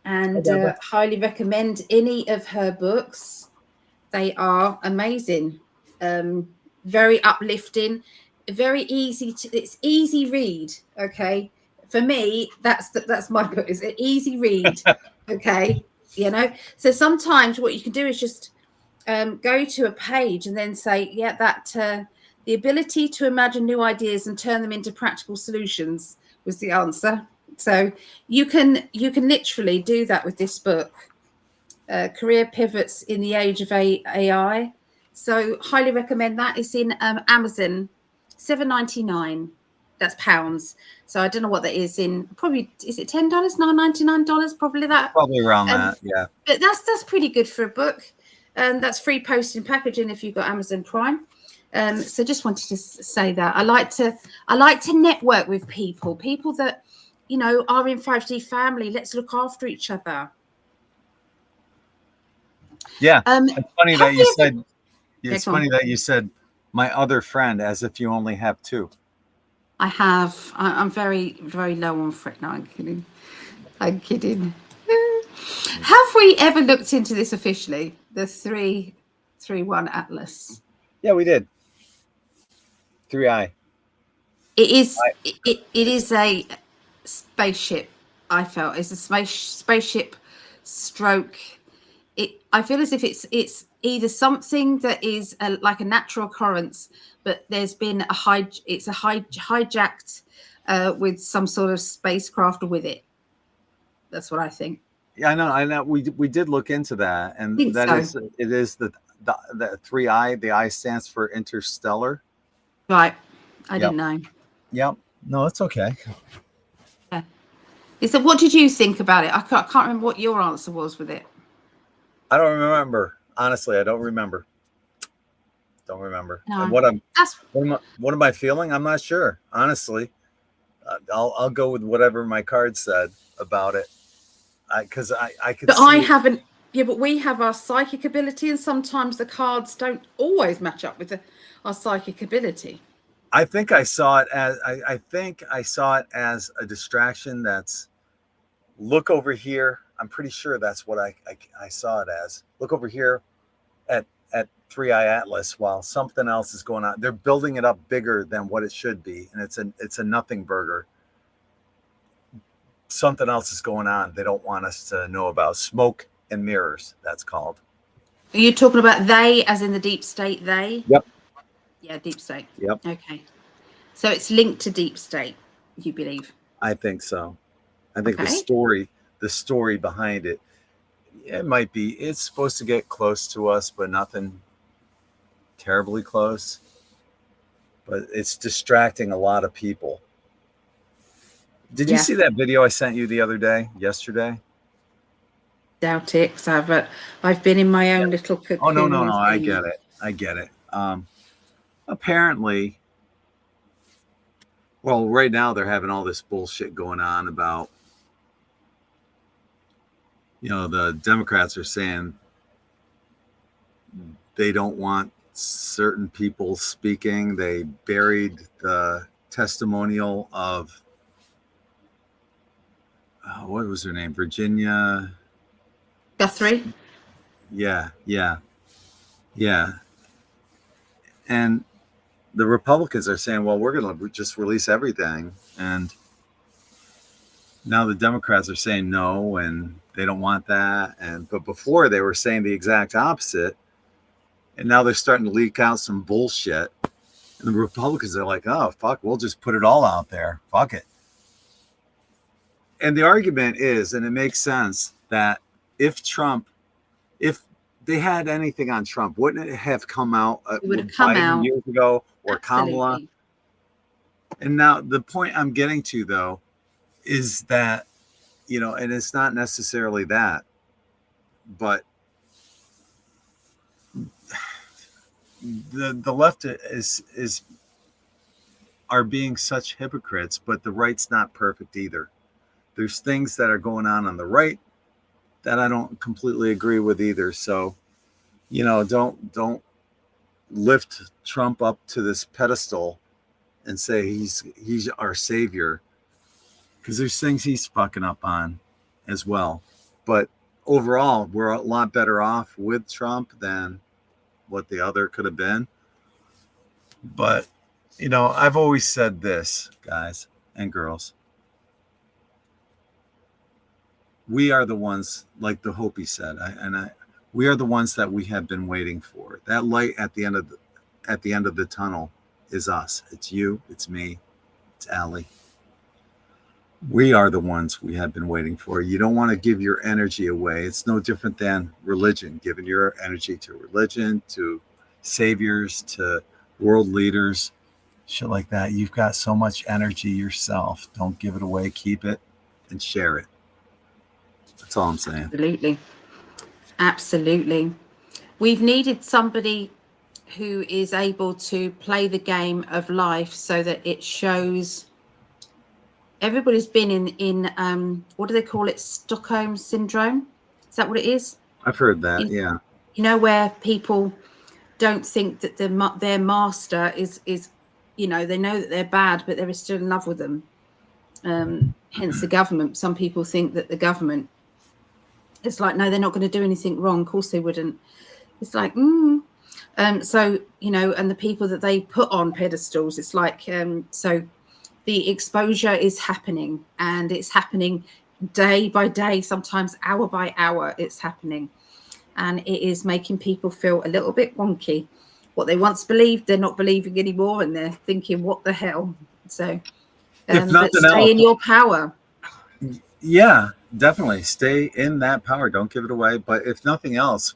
And highly recommend any of her books. They are amazing. Very uplifting, very easy to, it's easy read. Okay. For me, that's my book. It's an easy read. Okay. You know, so sometimes what you can do is just go to a page and then say, yeah, that the ability to imagine new ideas and turn them into practical solutions was the answer. So you can literally do that with this book, Career Pivots in the Age of AI. So highly recommend that. It's in Amazon, $7.99. That's pounds. So I don't know what that is in. Probably is it $10, $9.99? Probably that. Probably around that. Yeah. But that's pretty good for a book. That's free posting packaging if you've got Amazon Prime. So just wanted to say that I like to network with people that are in 5D family. Let's look after each other. Yeah. It's funny that you said. It's funny that you said my other friend, as if you only have two. I have. I'm very, very low on Fred. No, I'm kidding. I'm kidding. Have we ever looked into this officially? The 331 Atlas. Yeah, we did. 3i. It is. It is a spaceship. I felt it's a spaceship stroke. I feel as if it's either something that is like a natural occurrence, but there's been hijacked with some sort of spacecraft with it. That's what I think. Yeah, I know. We did look into that, and It is the 3i. The I stands for interstellar. Right. I didn't know. Yep. No, it's okay. Yeah. So what did you think about it? I can't remember what your answer was with it. I don't remember. Honestly, I don't remember. Don't remember. No. And what am I feeling? I'm not sure. Honestly, I'll go with whatever my card said about it. Because I could. But see I haven't. Yeah, but we have our psychic ability, and sometimes the cards don't always match up with our psychic ability. I think I saw it as I think I saw it as a distraction. That's look over here. I'm pretty sure that's what I saw it as. Look over here at 3i Atlas while something else is going on. They're building it up bigger than what it should be, and it's a nothing burger. Something else is going on. They don't want us to know about. Smoke and mirrors. That's called. Are you talking about they, as in the deep state? They. Yep. Yeah, deep state. Yep. Okay. So it's linked to deep state, you believe? I think so. I think Okay. the story behind it, it might be, it's supposed to get close to us, but nothing terribly close. But it's distracting a lot of people. Did you see that video I sent you the other day, yesterday? Doubt it, because I've been in my own little cocoon. Oh, no. I get it. Apparently, well, right now they're having all this bullshit going on about, the Democrats are saying they don't want certain people speaking. They buried the testimonial of, what was her name? Virginia Guthrie. Yeah. And the Republicans are saying, well, we're going to just release everything. And now the Democrats are saying no, and they don't want that. But before they were saying the exact opposite, and now they're starting to leak out some bullshit. And the Republicans are like, oh fuck, we'll just put it all out there. Fuck it. And the argument is, and it makes sense, that if they had anything on Trump, wouldn't it have come out It would have come Biden out years ago or absolutely. Kamala? And now the point I'm getting to, though, is that, and it's not necessarily that, but the left are being such hypocrites, but the right's not perfect either. There's things that are going on the right that I don't completely agree with either. So, don't lift Trump up to this pedestal and say he's our savior, because there's things he's fucking up on as well. But overall, we're a lot better off with Trump than what the other could have been. But, I've always said this, guys and girls. We are the ones, like the Hopi said, we are the ones that we have been waiting for. That light at the end of the tunnel is us. It's you, it's me, it's Allie. We are the ones we have been waiting for. You don't want to give your energy away. It's no different than religion, giving your energy to religion, to saviors, to world leaders, shit like that. You've got so much energy yourself. Don't give it away. Keep it and share it. That's all I'm saying. Absolutely. We've needed somebody who is able to play the game of life so that it shows. Everybody's been in what do they call it? Stockholm syndrome. Is that what it is? I've heard that. Yeah. Where people don't think that their master is they know that they're bad, but they're still in love with them. Hence the government. Some people think that the government, it's like, no, they're not going to do anything wrong. Of course they wouldn't. It's like, so, and the people that they put on pedestals, it's like, so the exposure is happening, and it's happening day by day, sometimes hour by hour, it's happening. And it is making people feel a little bit wonky. What they once believed, they're not believing anymore, and they're thinking, what the hell? So, but stay in your power. Yeah, definitely. Stay in that power. Don't give it away. But if nothing else,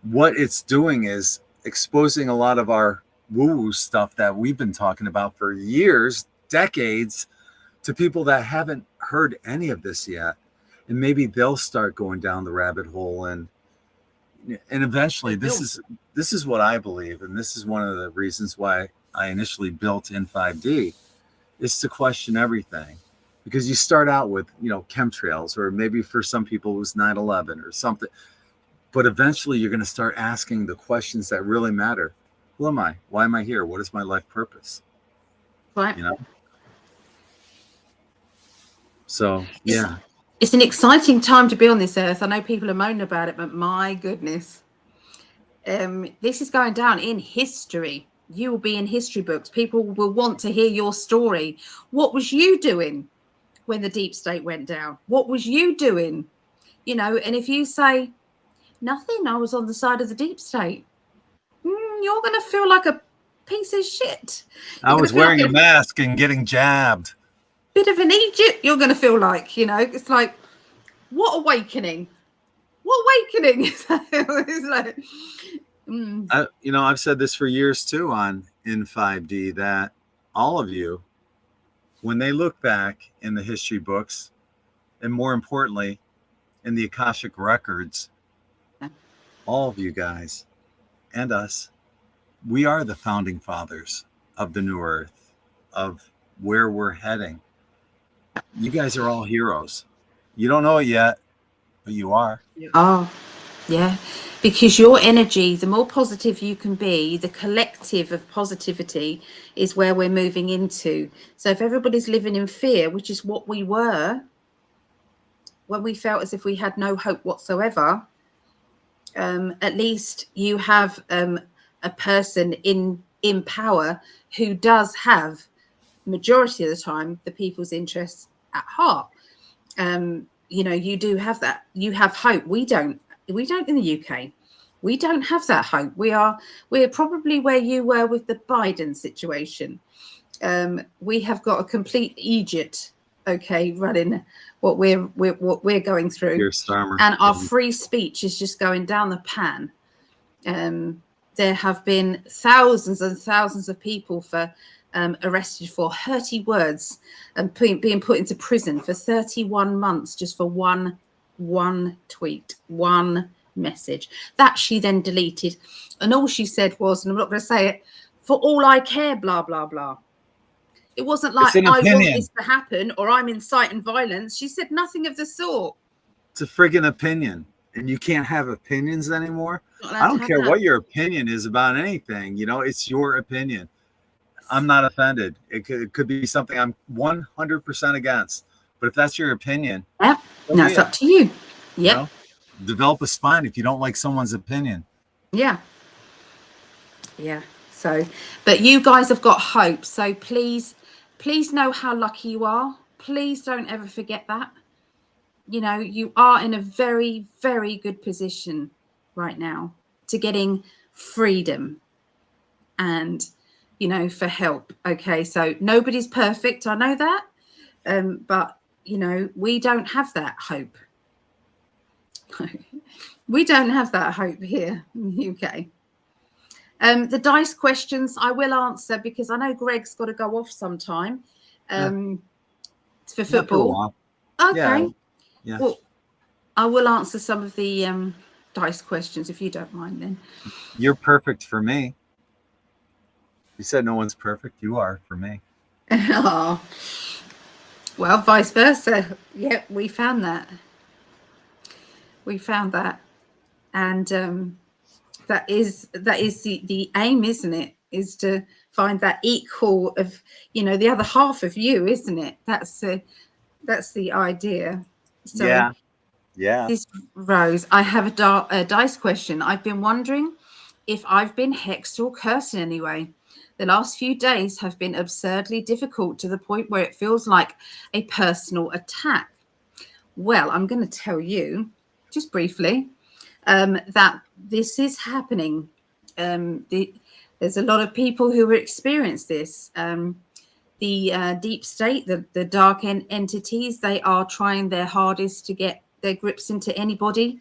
what it's doing is exposing a lot of our woo-woo stuff that we've been talking about for years, decades, to people that haven't heard any of this yet. And maybe they'll start going down the rabbit hole, and eventually this is what I believe, and this is one of the reasons why I initially built in 5D, is to question everything. Because you start out with, chemtrails, or maybe for some people it was 9/11 or something. But eventually you're going to start asking the questions that really matter. Who am I? Why am I here? What is my life purpose? Right. So, yeah. It's an exciting time to be on this earth. I know people are moaning about it, but my goodness. This is going down in history. You will be in history books. People will want to hear your story. What was you doing when the deep state went down? What was you doing? And if you say, nothing, I was on the side of the deep state, you're going to feel like a piece of shit. I was wearing a mask and getting jabbed. Bit of an Egypt, you're going to feel like, it's like, what awakening? What awakening? It's like, I've said this for years too in 5D, that all of you, when they look back in the history books, and more importantly, in the Akashic records, all of you guys and us, we are the founding fathers of the new earth, of where we're heading. You guys are all heroes. You don't know it yet, but you are. Oh, yeah. Because your energy, the more positive you can be, the collective of positivity is where we're moving into. So if everybody's living in fear, which is what we were when we felt as if we had no hope whatsoever, at least you have a person in power who does have, majority of the time, the people's interests at heart. You know, you do have that. You have hope. We don't in the UK. We don't have that hope. We're probably where you were with the Biden situation. We have got a complete Egypt, okay, running what we're going through, and our free speech is just going down the pan. There have been thousands and thousands of people arrested for hurty words and being put into prison for 31 months just for one tweet, one message that she then deleted, and all she said was, and I'm not going to say it, for all I care, blah blah blah. It wasn't like I want this to happen or I'm inciting violence. She said nothing of the sort. It's a friggin' opinion, and you can't have opinions anymore. I don't care what your opinion is about anything. You know, it's your opinion. I'm not offended. It could be something I'm 100% against. But if that's your opinion, yeah, that's up to you. Yeah. You know, develop a spine if you don't like someone's opinion. Yeah. Yeah. So, but you guys have got hope. So please know how lucky you are. Please don't ever forget that. You know, you are in a very, very good position right now to getting freedom and, you know, for help. Okay. So nobody's perfect. I know that. But, you know, we don't have that hope. We don't have that hope here in the UK. The dice questions I will answer because I know Gregg's got to go off sometime for football. Okay. Yeah. Well, I will answer some of the dice questions if you don't mind then. You're perfect for me. You said no one's perfect. You are for me. Oh. Well, vice versa. Yep, we found that. And that is the aim, isn't it? Is to find that equal of, you know, the other half of you, isn't it? That's the idea. So yeah. This Rose, I have a dice question. I've been wondering if I've been hexed or cursed in any way. The last few days have been absurdly difficult to the point where it feels like a personal attack. Well, I'm going to tell you just briefly that this is happening. There's a lot of people who experience this. The deep state, the dark entities, they are trying their hardest to get their grips into anybody.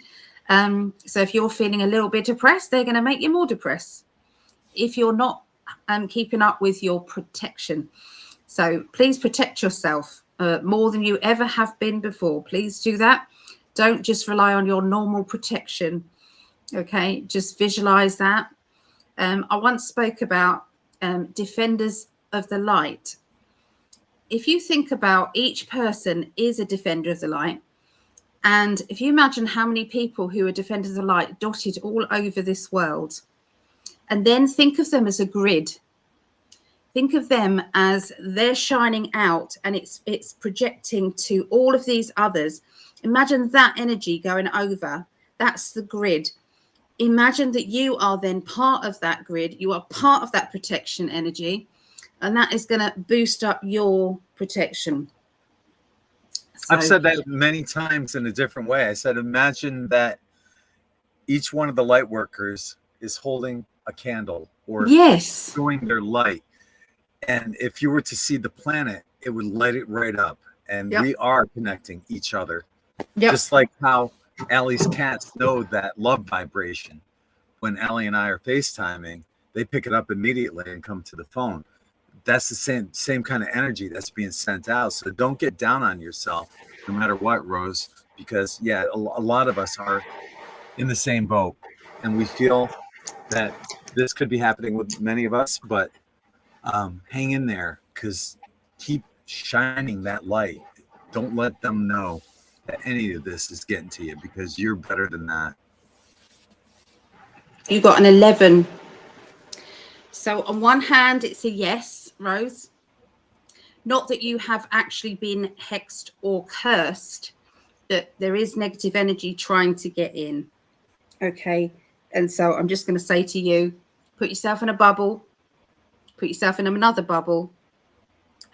So if you're feeling a little bit depressed, they're going to make you more depressed. If you're not keeping up with your protection. So please protect yourself more than you ever have been before. Please do that. Don't just rely on your normal protection. Okay, just visualize that. I once spoke about defenders of the light. If you think about each person is a defender of the light, and if you imagine how many people who are defenders of the light dotted all over this world, and then think of them as a grid. Think of them as they're shining out and it's projecting to all of these others. Imagine that energy going over. That's the grid. Imagine that you are then part of that grid. You are part of that protection energy, and that is going to boost up your protection. So, I've said that many times in a different way. I said, imagine that each one of the light workers is holding a candle or showing their light. And if you were to see the planet, it would light it right up. And we are connecting each other. Just like how Allie's cats know that love vibration. When Allie and I are FaceTiming, they pick it up immediately and come to the phone. That's the same kind of energy that's being sent out. So don't get down on yourself, no matter what, Rose, because a lot of us are in the same boat, and we feel that this could be happening with many of us, but hang in there, because keep shining that light. Don't let them know that any of this is getting to you, because you're better than that. You got an 11. So on one hand, it's a yes, Rose. Not that you have actually been hexed or cursed, that there is negative energy trying to get in. Okay. And so I'm just going to say to you, put yourself in a bubble, put yourself in another bubble,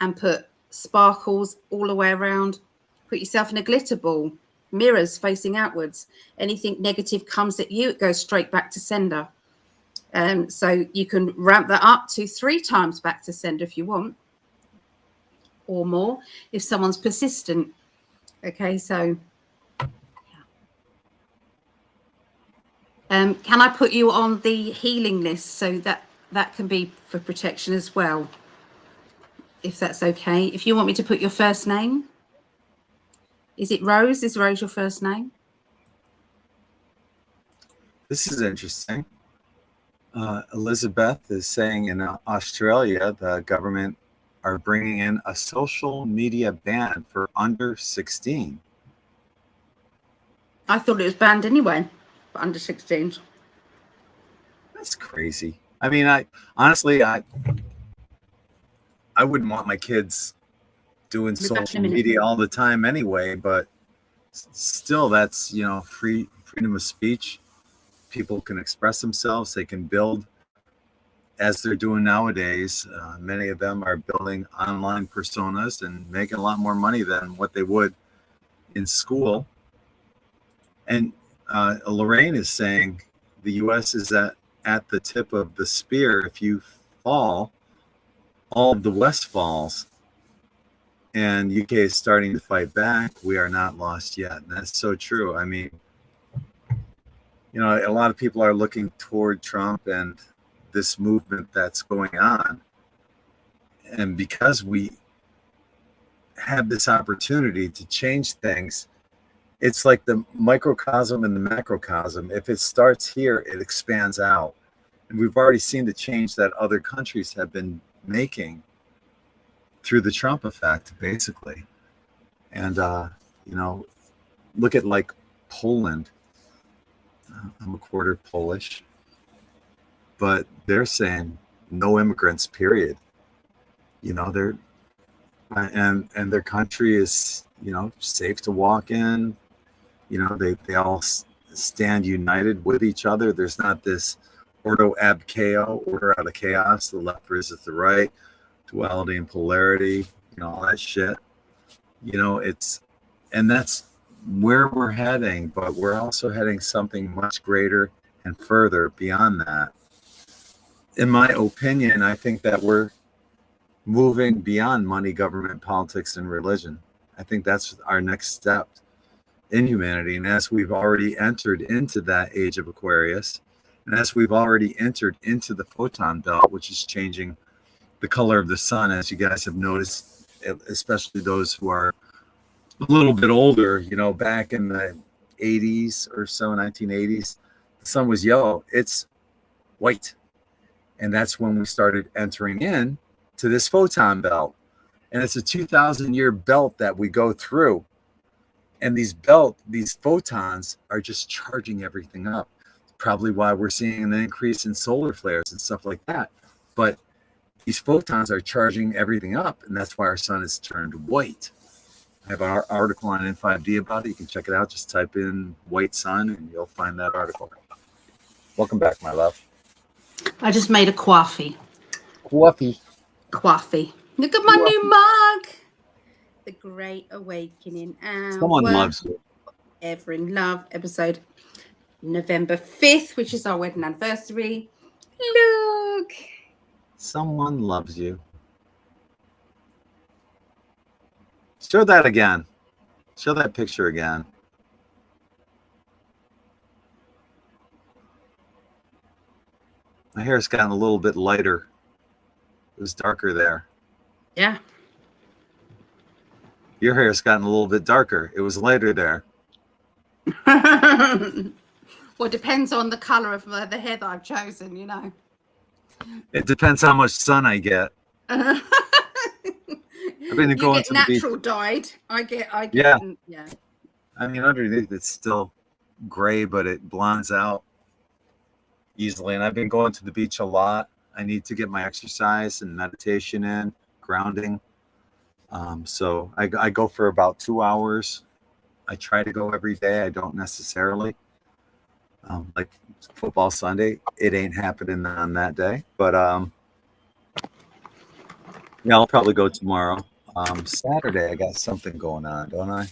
and put sparkles all the way around. Put yourself in a glitter ball, mirrors facing outwards. Anything negative comes at you, it goes straight back to sender. So you can ramp that up to 3 times back to sender if you want, or more if someone's persistent. Okay, so can I put you on the healing list so that can be for protection as well, if that's okay? If you want me to put your first name, is it Rose? Is Rose your first name? This is interesting. Elizabeth is saying in Australia, the government are bringing in a social media ban for under 16. I thought it was banned anyway for under 16s. That's crazy. I mean, I honestly wouldn't want my kids doing social media all the time anyway, but still, that's, you know, freedom of speech. People can express themselves. They can build, as they're doing nowadays. Many of them are building online personas and making a lot more money than what they would in school. And Lorraine is saying the U.S. is at the tip of the spear. If you fall, all of the West falls. And UK is starting to fight back. We are not lost yet. And that's so true. I mean, you know, a lot of people are looking toward Trump and this movement that's going on. And because we have this opportunity to change things, it's like the microcosm and the macrocosm. If it starts here, it expands out. And we've already seen the change that other countries have been making through the Trump effect, basically. And, you know, look at like Poland. I'm a quarter Polish, but they're saying no immigrants, period. You know, and their country is, you know, safe to walk in. You know, they all stand united with each other. There's not this ordo ab chaos, order out of chaos, the left versus the right, duality and polarity, you know, all that shit. You know, and that's where we're heading, but we're also heading something much greater and further beyond that. In my opinion, I think that we're moving beyond money, government, politics, and religion. I think that's our next step in humanity. And as we've already entered into that age of Aquarius, and as we've already entered into the photon belt, which is changing the color of the sun, as you guys have noticed, especially those who are a little bit older, you know, back in the 80s or so, 1980s, the sun was yellow. It's white. And that's when we started entering in to this photon belt. And it's a 2,000-year belt that we go through. And these photons are just charging everything up. Probably why we're seeing an increase in solar flares and stuff like that. But these photons are charging everything up, and that's why our sun is turned white. I have an article on N5D about it. You can check it out. Just type in white sun, and you'll find that article. Welcome back, my love. I just made a coffee. Coffee. Look at my new mug. The Great Awakening. Someone loves you. Ever in Love, episode November 5th, which is our wedding anniversary. Look. Someone loves you. Show that again. Show that picture again. My hair's gotten a little bit lighter. It was darker there. Yeah. Your hair's gotten a little bit darker. It was lighter there. Well, it depends on the color of the hair that I've chosen, you know. It depends how much sun I get. I've been going to the beach. Natural dyed. I get. Yeah. Yeah. I mean, underneath it's still gray, but it blondes out easily. And I've been going to the beach a lot. I need to get my exercise and meditation in, grounding. So I go for about 2 hours. I try to go every day. I don't necessarily. Like football Sunday, it ain't happening on that day. But yeah, I'll probably go tomorrow. Saturday, I got something going on, don't I?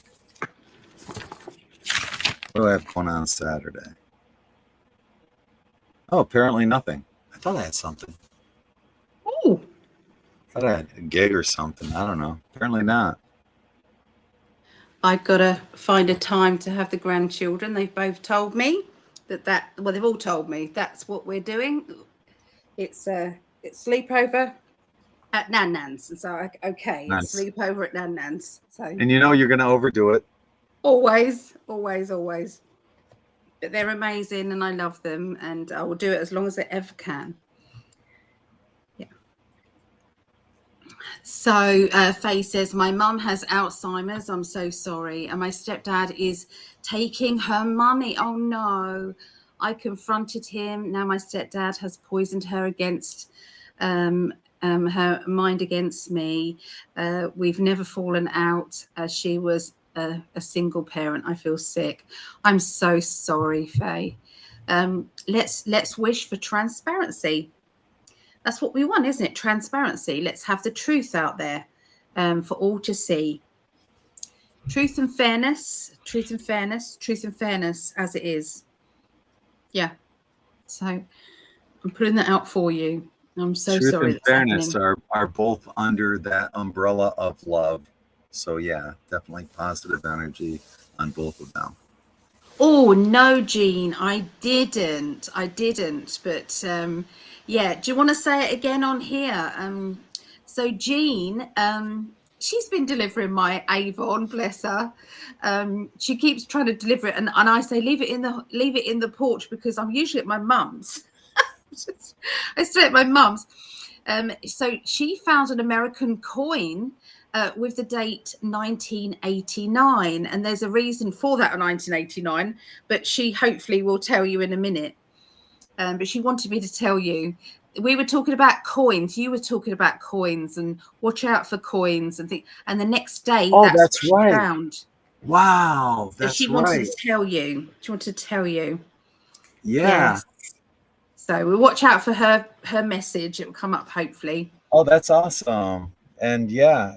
What do I have going on Saturday? Oh, apparently nothing. I thought I had something. Oh, I thought I had a gig or something. I don't know. Apparently not. I've got to find a time to have the grandchildren. They've both told me well, they've all told me that's what we're doing. It's sleepover at Nan Nan's. And so, okay, it's Nice. sleepover at Nan Nan's. So, And you know you're going to overdo it. always. But they're amazing and I love them and I will do it as long as I ever can. Yeah. So Faye says, my mum has Alzheimer's. I'm so sorry. And my stepdad is taking her money. Oh, no. I confronted him. Now my stepdad has poisoned her against her mind against me. We've never fallen out. She was a single parent. I feel sick. I'm so sorry, Faye. Let's wish for transparency. That's what we want, isn't it? Transparency. Let's have the truth out there for all to see. Truth and fairness as it is. Yeah. So I'm putting that out for you. I'm so Truth sorry. and fairness are both under that umbrella of love. So yeah, definitely positive energy on both of them. Oh, no, Jean, I didn't. But yeah, do you want to say it again on here? So Jean, she's been delivering my Avon, bless her. She keeps trying to deliver it, and I say leave it in the porch because I'm usually at my mum's. I stay at my mum's. So she found an American coin with the date 1989, and there's a reason for that, 1989, but she hopefully will tell you in a minute. But she wanted me to tell you. We were talking about coins. You were talking about coins and watch out for coins and things. And the next day, that's what right. she found. Wow, So she wanted to tell you. She wanted to tell you. Yeah. Yes. So we'll watch out for her message. It will come up hopefully. Oh, that's awesome. And yeah,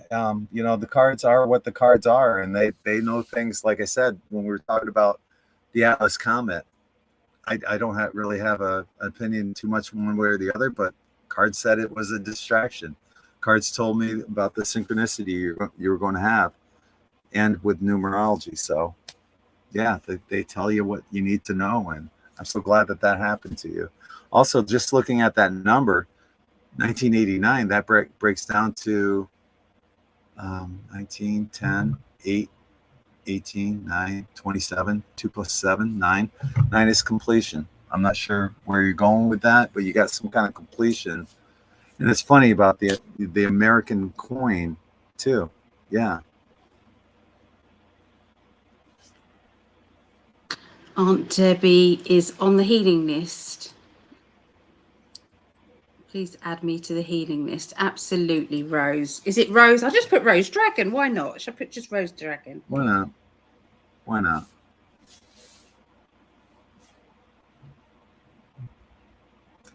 you know, the cards are what the cards are, and they know things. Like I said, when we were talking about the Atlas Comet, I don't really have an opinion too much one way or the other, but cards said it was a distraction. Cards told me about the synchronicity you were going to have, and with numerology. So yeah, they tell you what you need to know, and I'm so glad that happened to you. Also, just looking at that number, 1989, that breaks down to 19, 10, 8, 18, 9, 27, 2 plus 7, 9. 9 is completion. I'm not sure where you're going with that, but you got some kind of completion. And it's funny about the American coin too. Yeah. Aunt Debbie is on the healing list. Please add me to the healing list. Absolutely, Rose. Is it Rose? I'll just put Rose Dragon. Why not? Should I put just Rose Dragon? Why not? Why not?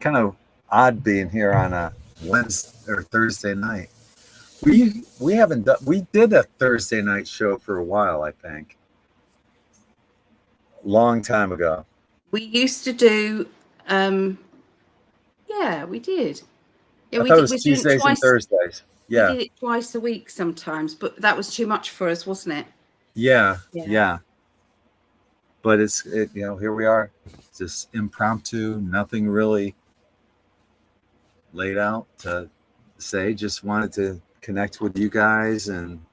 Kind of odd being here on a Wednesday or Thursday night. We haven't done. We did a Thursday night show for a while, I think. Long time ago. We used to do. Yeah, we did. Yeah, I thought it was Tuesdays and Thursdays. Yeah, we did it twice a week sometimes, but that was too much for us, wasn't it? Yeah. But you know, here we are, just impromptu, nothing really laid out to say. Just wanted to connect with you guys and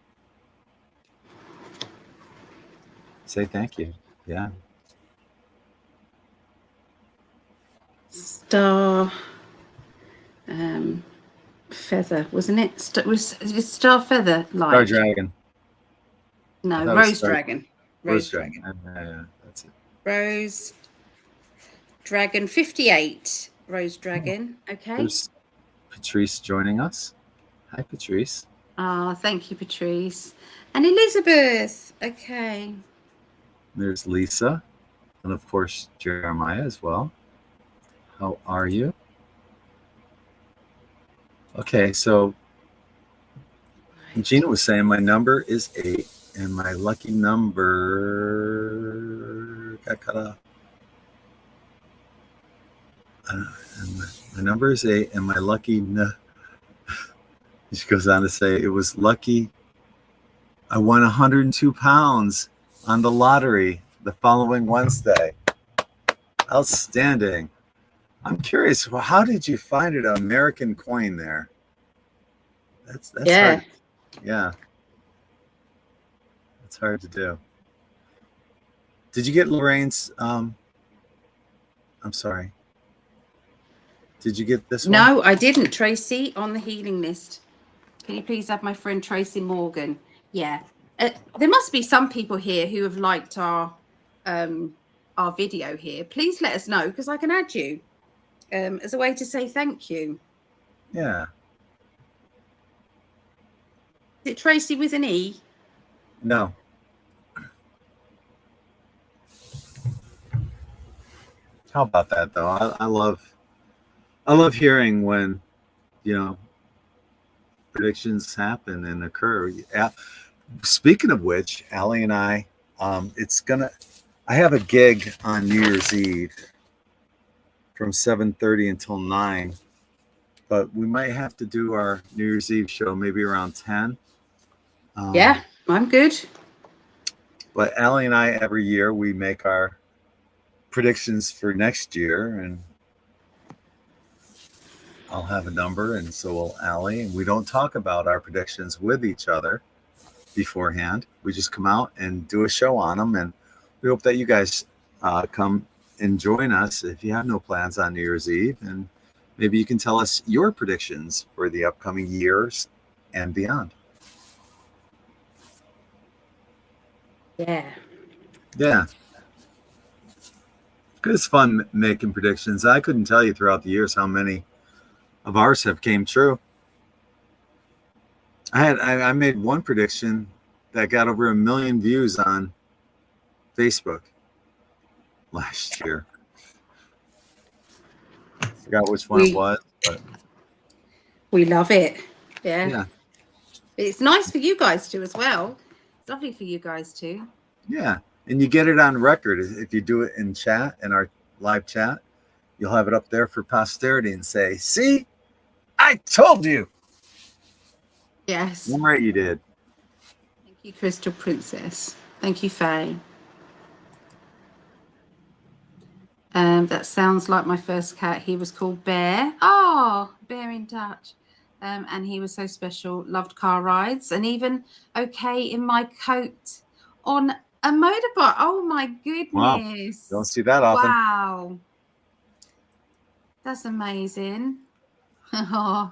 say thank you. Yeah. Star Feather, wasn't it? Was it Star Feather Light? Star Dragon. No, Rose Dragon. Rose Dragon. Yeah, that's it. Rose Dragon 58. Rose Dragon. Okay. There's Patrice joining us. Hi, Patrice. Thank you, Patrice. And Elizabeth. Okay. There's Lisa. And of course, Jeremiah as well. How are you? Okay, so Gina was saying my number is 8, and my lucky number got cut off. And my number is 8, and my lucky. She goes on to say it was lucky. I won 102 pounds on the lottery the following Wednesday. Outstanding. I'm curious, well, how did you find an American coin there? That's Yeah. hard. Yeah. It's hard to do. Did you get Lorraine's? I'm sorry. Did you get this one? No, I didn't, Tracy, on the healing list. Can you please have my friend Tracy Morgan? Yeah. There must be some people here who have liked our video here. Please let us know, because I can add you as a way to say thank you. Yeah. Is it Tracy with an E? No. How about that though? I love hearing when, you know, predictions happen and occur. Speaking of which, Allie and I, I have a gig on New Year's Eve from 7:30 until 9, but we might have to do our New Year's Eve show maybe around 10. Yeah, I'm good. But Allie and I, every year, we make our predictions for next year, and I'll have a number, and so will Allie. And we don't talk about our predictions with each other beforehand. We just come out and do a show on them, and we hope that you guys come and join us if you have no plans on New Year's Eve, and maybe you can tell us your predictions for the upcoming years and beyond. Yeah. It's fun making predictions. I couldn't tell you throughout the years how many of ours have came true. I made one prediction that got over 1 million views on Facebook last year. I forgot which one it was, but we love it. Yeah. It's nice for you guys too as well. It's lovely for you guys too. Yeah. And you get it on record. If you do it in chat, in our live chat, you'll have it up there for posterity and say, see, I told you. Yes. I'm right, you did. Thank you, Crystal Princess. Thank you, Faye. That sounds like my first cat. He was called Bear. Oh, Bear in Dutch. And he was so special. Loved car rides, and even okay in my coat on a motorbike. Oh my goodness. Wow. Don't see that often. Wow. That's amazing. Oh.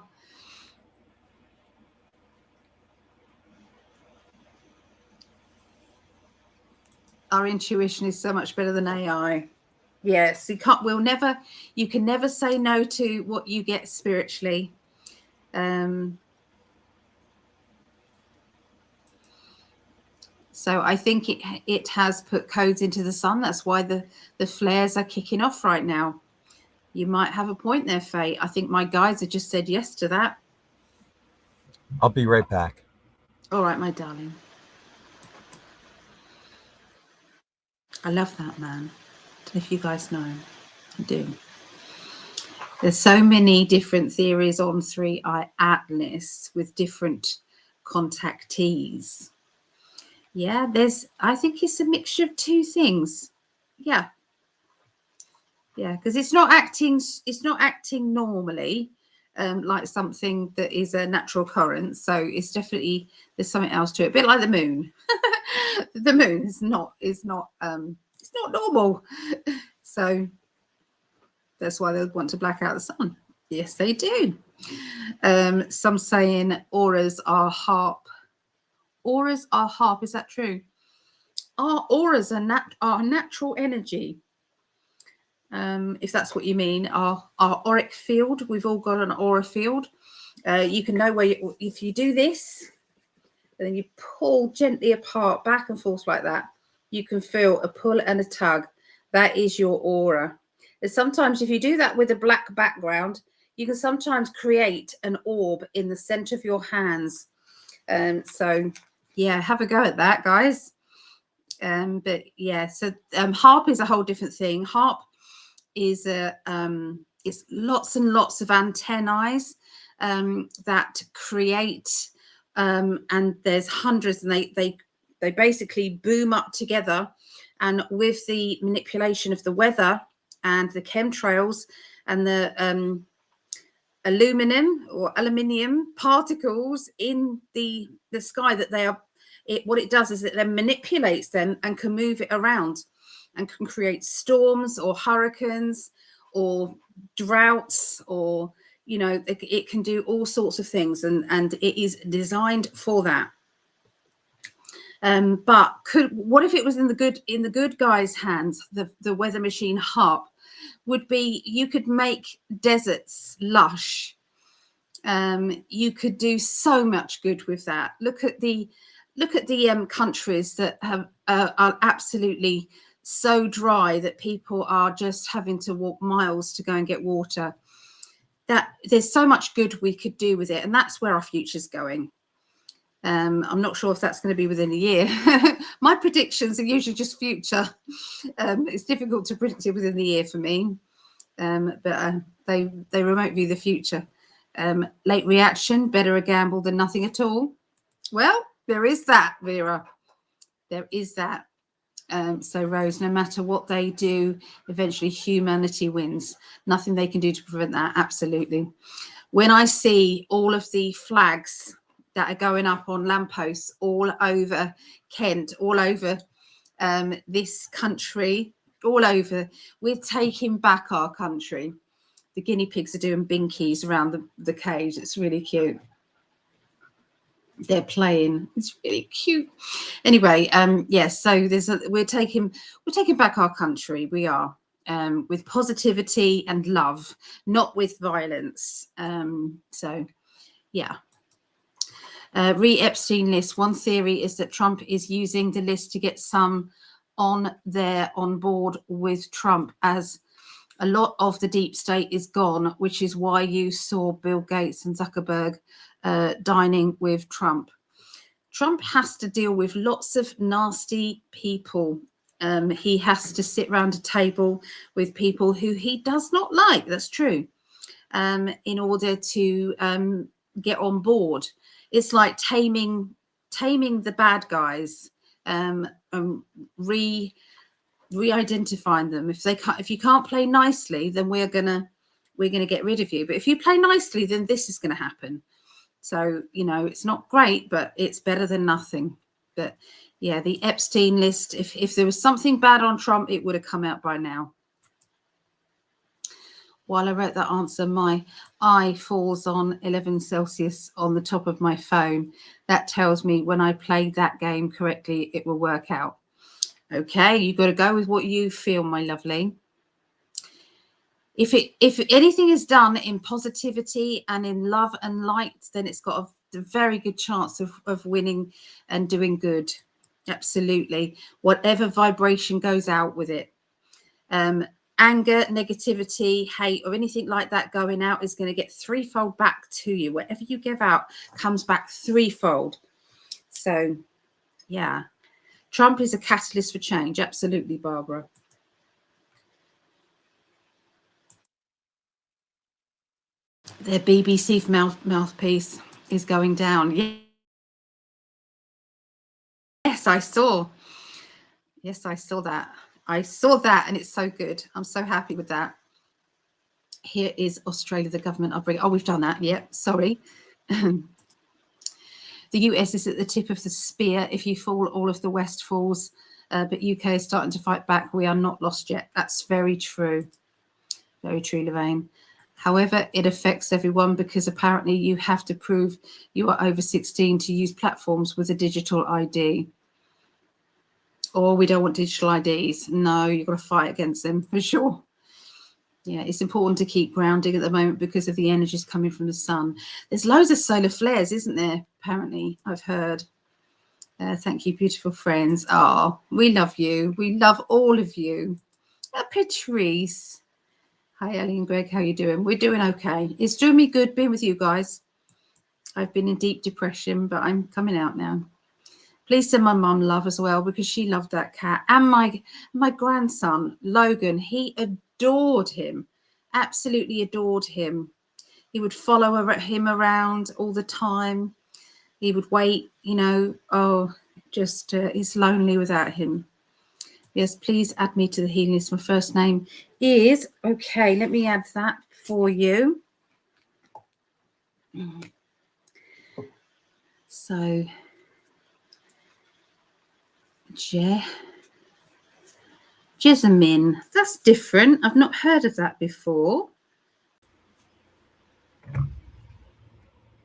Our intuition is so much better than AI. Yes, you can never say no to what you get spiritually. So I think it has put codes into the sun. That's why the flares are kicking off right now. You might have a point there, Faye. I think my guides have just said yes to that. I'll be right back. All right, my darling. I love that man. If you guys know, I do. There's so many different theories on 3i Atlas with different contactees. Yeah, I think it's a mixture of two things. Yeah, because it's not acting normally, like something that is a natural occurrence. So it's definitely, there's something else to it. A bit like the moon. The moon is not normal. So that's why they want to black out the sun. Yes, they do. Some saying auras are HAARP. Auras are HAARP. Is that true? Our auras are natural energy. If that's what you mean, our auric field. We've all got an aura field. You can know where if you do this, and then you pull gently apart, back and forth like that, you can feel a pull and a tug. That is your aura. And sometimes if you do that with a black background, you can sometimes create an orb in the center of your hands. So yeah, have a go at that, guys. But yeah, so HARP is a whole different thing. HARP is it's lots and lots of antennae that create, and there's hundreds, and they basically boom up together, and with the manipulation of the weather and the chemtrails and the aluminium particles in the sky, that they are, what it does is it then manipulates them and can move it around and can create storms or hurricanes or droughts, or it can do all sorts of things, and it is designed for that. But what if it was in the good guys' hands? The weather machine HARP would be, you could make deserts lush. You could do so much good with that. Look at the countries that are absolutely so dry that people are just having to walk miles to go and get water. That there's so much good we could do with it, and that's where our future's going. I'm not sure if that's going to be within a year. My predictions are usually just future. It's difficult to predict it within the year for me, but they remote view the future. Late reaction, better a gamble than nothing at all. Well, there is that, Vera. There is that. So, Rose, no matter what they do, eventually humanity wins. Nothing they can do to prevent that. Absolutely. When I see all of the flags that are going up on lampposts all over Kent, all over this country, all over, we're taking back our country. The guinea pigs are doing binkies around the cage. It's really cute. They're playing. It's really cute. Anyway, yes. So we're taking back our country. We are, with positivity and love, not with violence. So, yeah. Epstein list. One theory is that Trump is using the list to get some on board with Trump, as a lot of the deep state is gone, which is why you saw Bill Gates and Zuckerberg dining with Trump. Trump has to deal with lots of nasty people. He has to sit around a table with people who he does not like. That's true. In order to get on board. It's like taming the bad guys, re-identifying them. If you can't play nicely, then we're gonna get rid of you. But if you play nicely, then this is going to happen. So it's not great, but it's better than nothing. But yeah, the Epstein list. If there was something bad on Trump, it would have come out by now. While I wrote that answer, my eye falls on 11 Celsius on the top of my phone. That tells me when I played that game correctly, it will work out. Okay, you've got to go with what you feel, my lovely. If anything is done in positivity and in love and light, then it's got a very good chance of winning and doing good. Absolutely. Whatever vibration goes out with it. Anger, negativity, hate, or anything like that going out is going to get threefold back to you. Whatever you give out comes back threefold. So, yeah. Trump is a catalyst for change. Absolutely, Barbara. Their BBC mouthpiece is going down. Yes, I saw. Yes, I saw that. I saw that, and it's so good. I'm so happy with that. Here is Australia, the government. We've done that. Yep, sorry. The US is at the tip of the spear. If you fall, all of the West falls. But UK is starting to fight back. We are not lost yet. That's very true. Very true, Levine. However, it affects everyone because apparently you have to prove you are over 16 to use platforms with a digital ID. Or we don't want digital IDs. No, you've got to fight against them for sure. Yeah, it's important to keep grounding at the moment because of the energies coming from the sun. There's loads of solar flares, isn't there? Apparently, I've heard. Thank you, beautiful friends. Oh, we love you. We love all of you. Patrice. Hi, Ellie and Greg. How you doing? We're doing okay. It's doing me good being with you guys. I've been in deep depression, but I'm coming out now. Please send my mum love as well, because she loved that cat. And my grandson, Logan, he adored him, absolutely adored him. He would follow him around all the time. He would wait, he's lonely without him. Yes, please add me to the healing list. My first name is, okay, let me add that for you. So, Jessamine, that's different. I've not heard of that before.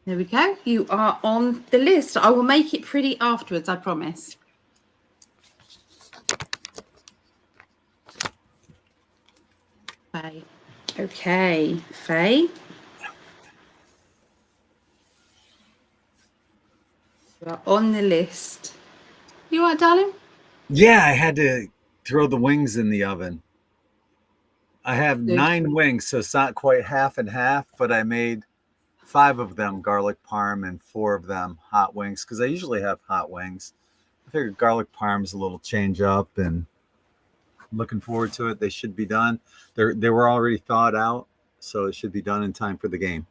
There we go. You are on the list. I will make it pretty afterwards, I promise. Faye. Okay, Faye. You are on the list. You all right, darling? Yeah, I had to throw the wings in the oven. I have 9 wings, so it's not quite half and half, but I made 5 of them garlic parm and 4 of them hot wings, because I usually have hot wings. I figured garlic parm's a little change up, and looking forward to it. They should be done. They were already thawed out, so it should be done in time for the game.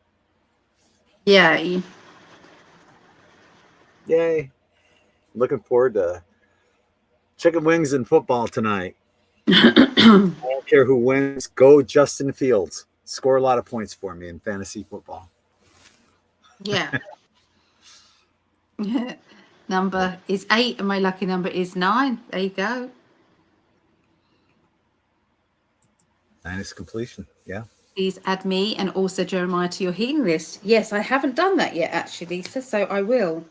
Yay. Yay. Looking forward to chicken wings and football tonight. I don't care who wins. Go Justin Fields. Score a lot of points for me in fantasy football. Yeah. Number is 8 and my lucky number is 9. There you go. 9 is completion. Yeah. Please add me and also Jeremiah to your healing list. Yes, I haven't done that yet, actually, Lisa, so I will.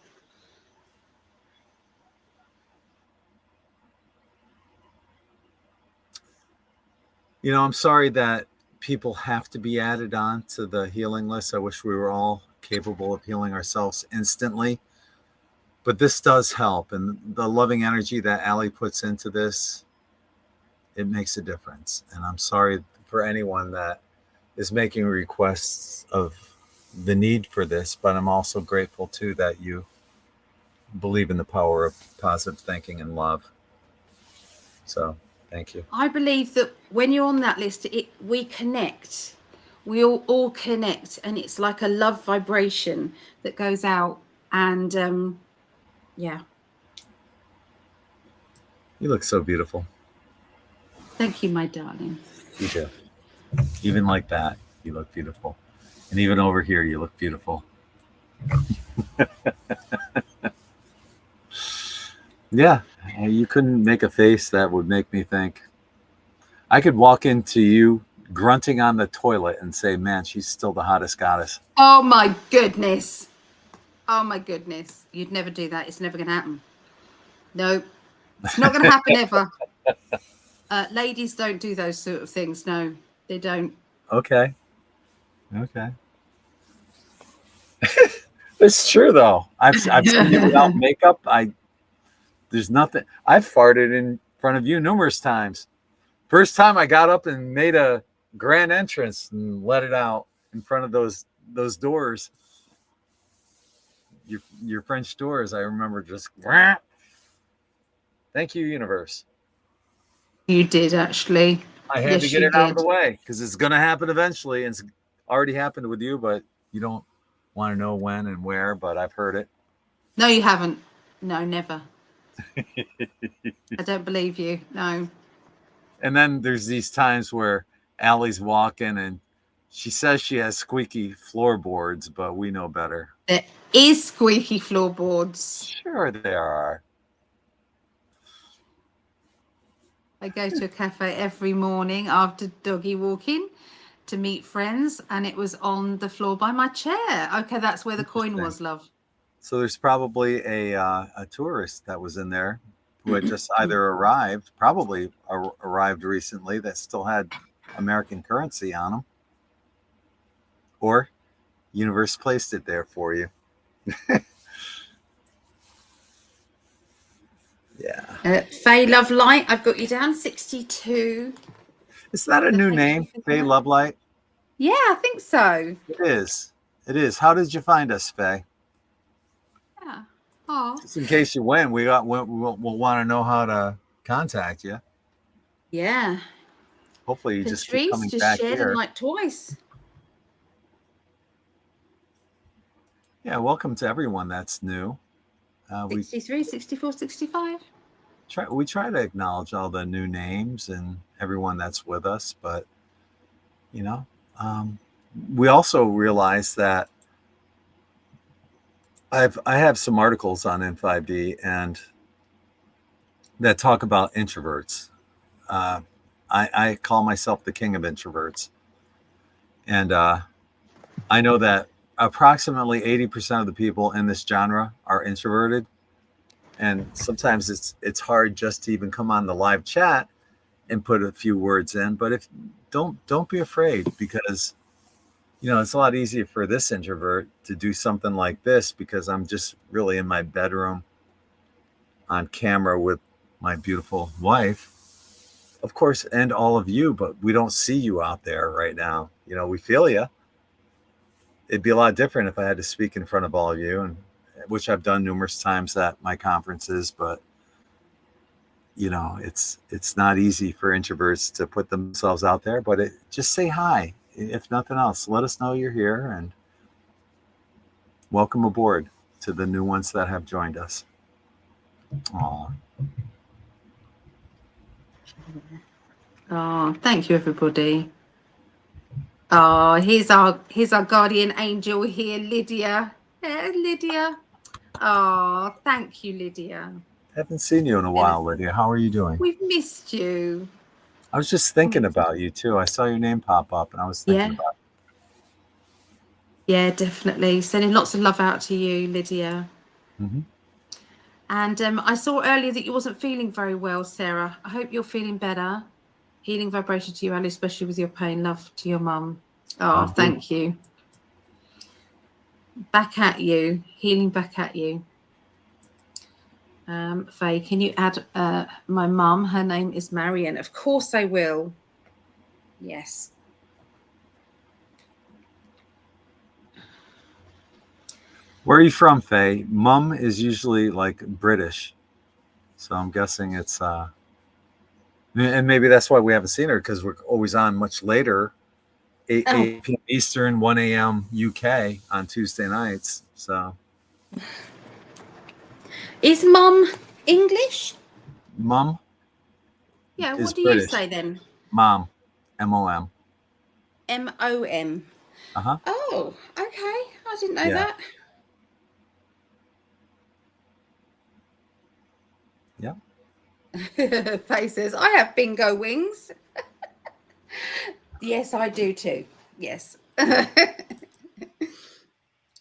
I'm sorry that people have to be added on to the healing list. I wish we were all capable of healing ourselves instantly. But this does help. And the loving energy that Allie puts into this, it makes a difference. And I'm sorry for anyone that is making requests of the need for this, but I'm also grateful too that you believe in the power of positive thinking and love. So thank you. I believe that when you're on that list, we connect. We all connect, and it's like a love vibration that goes out. And yeah. You look so beautiful. Thank you, my darling. You do. Even like that, you look beautiful. And even over here, you look beautiful. Yeah, you couldn't make a face that would make me think. I could walk into you grunting on the toilet and say, man, she's still the hottest goddess. Oh, my goodness. Oh, my goodness. You'd never do that. It's never going to happen. No, it's not going to happen ever. Ladies don't do those sort of things. No, they don't. Okay. It's true, though. I've seen you without makeup. There's nothing. I've farted in front of you numerous times. First time I got up and made a grand entrance and let it out in front of those doors. Your French doors, I remember just. Thank you, universe. You did, actually. I had to get it out of the way because it's going to happen eventually. And it's already happened with you, but you don't want to know when and where, but I've heard it. No, you haven't. No, never. I don't believe you. No. And then there's these times where Allie's walking and she says she has squeaky floorboards, but we know better. There is squeaky floorboards. Sure there are. I go to a cafe every morning after doggy walking to meet friends, and it was on the floor by my chair. Okay, that's where the coin was, love. So there's probably a tourist that was in there who had just either arrived recently that still had American currency on them, or universe placed it there for you. Yeah. Faye Love Light, I've got you down 62. Is that a new name, Faye Love Light? Yeah, I think so. It is. How did you find us, Faye? Yeah. Oh. Just in case you win, we'll want to know how to contact you. Yeah. Hopefully you just keep Patrice coming just back shared and here. liked twice. Yeah, welcome to everyone that's new. 63, 64, 65. We try to acknowledge all the new names and everyone that's with us, but you know, we also realize that I have some articles on N5D and that talk about introverts. I call myself the king of introverts, and I know that approximately 80% of the people in this genre are introverted, and sometimes it's hard just to even come on the live chat and put a few words in. But if don't be afraid, because it's a lot easier for this introvert to do something like this because I'm just really in my bedroom on camera with my beautiful wife, of course, and all of you, but we don't see you out there right now. We feel you. It'd be a lot different if I had to speak in front of all of you, and which I've done numerous times at my conferences, but it's not easy for introverts to put themselves out there, but just say hi. If nothing else, let us know you're here and welcome aboard to the new ones that have joined us. Aw. Oh, thank you, everybody. Oh, here's our guardian angel here, Lydia. Lydia. Oh, thank you, Lydia. Haven't seen you in a while, Lydia. How are you doing? We've missed you. I was just thinking about you too. I saw your name pop up and I was thinking about Yeah, definitely. Sending lots of love out to you, Lydia. it. Mm-hmm. And I saw earlier that you wasn't feeling very well, Sarah. I hope you're feeling better. Healing vibration to you, Ali, especially with your pain. Love to your mum. Oh, thank you. Back at you. Healing back at you. Faye, can you add my mum? Her name is Marion. Of course I will. Yes. Where are you from, Faye? Mum is usually like British, so I'm guessing it's and maybe that's why we haven't seen her, because we're always on much later, 8 p.m. Eastern, 1 a.m. UK on Tuesday nights. So Is mum English? Mum Yeah, is what do you British. say then? Mom, MOM. MOM. Uh-huh. Oh, okay. I didn't know Yeah. that. Yeah. Faye says, I have bingo wings. Yes, I do too. Yes.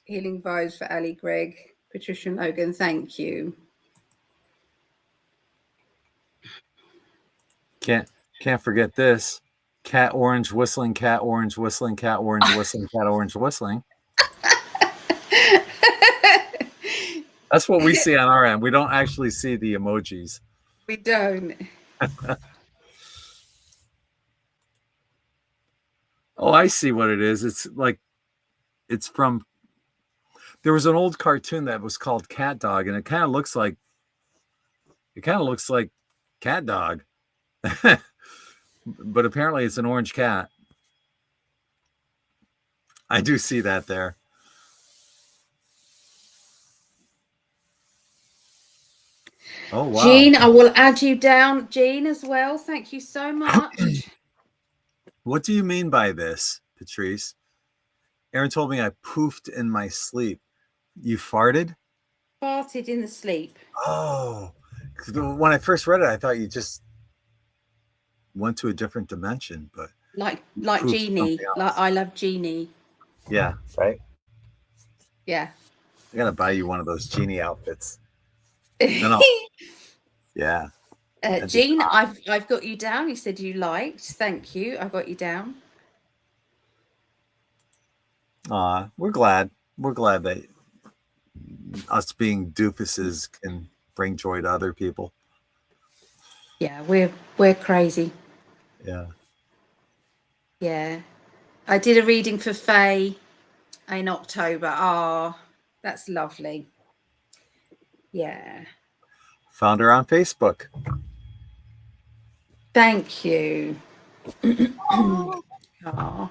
Healing vibes for Ali, Gregg, Patricia and Logan. Thank you. Can't forget this. Cat orange whistling, cat orange whistling, cat orange whistling, cat orange whistling. That's what we see on our end. We don't actually see the emojis. We don't. Oh, I see what it is. It's from, there was an old cartoon that was called Cat Dog, and it kind of looks like Cat Dog. But apparently it's an orange cat. I do see that there. Oh, wow. Jean, I will add you down, Jean, as well. Thank you so much. What do you mean by this, Patrice? Aaron told me I poofed in my sleep. You farted? Farted in the sleep. Oh, when I first read it, I thought you just went to a different dimension, but Like poofed Jeannie. Like I love Jeannie. Yeah, right? Yeah. I gotta buy you one of those genie outfits. No. Yeah. Jean, I've got you down. You said you liked. Thank you. I got you down. We're glad. We're glad that us being doofuses can bring joy to other people. Yeah, we're crazy. Yeah. Yeah. I did a reading for Faye in October. Oh, that's lovely. Yeah. Found her on Facebook. Thank you. Oh,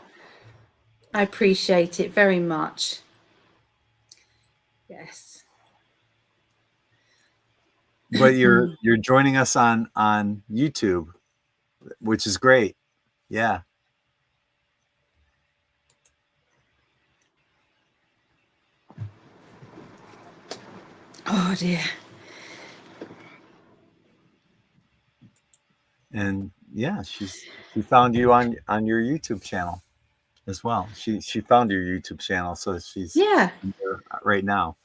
I appreciate it very much. Yes. But you're joining us on YouTube, which is great. Yeah. Oh dear. And yeah, she found you on your YouTube channel as well. She found your YouTube channel, so she's Yeah. here right now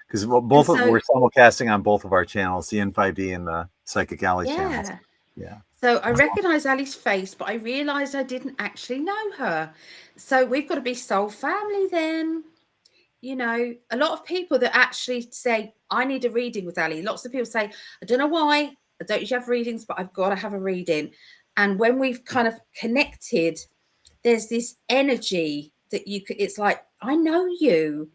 because And we're simulcasting on both of our channels, the N5D and the PsychicAlly channels. yeah. Yeah. So I recognise Ali's face, but I realised I didn't actually know her. So we've got to be soul family then. You know, a lot of people that actually say, I need a reading with Ali. Lots of people say, I don't know why, I don't usually have readings, but I've got to have a reading. And when we've kind of connected, there's this energy that you could, it's like, I know you.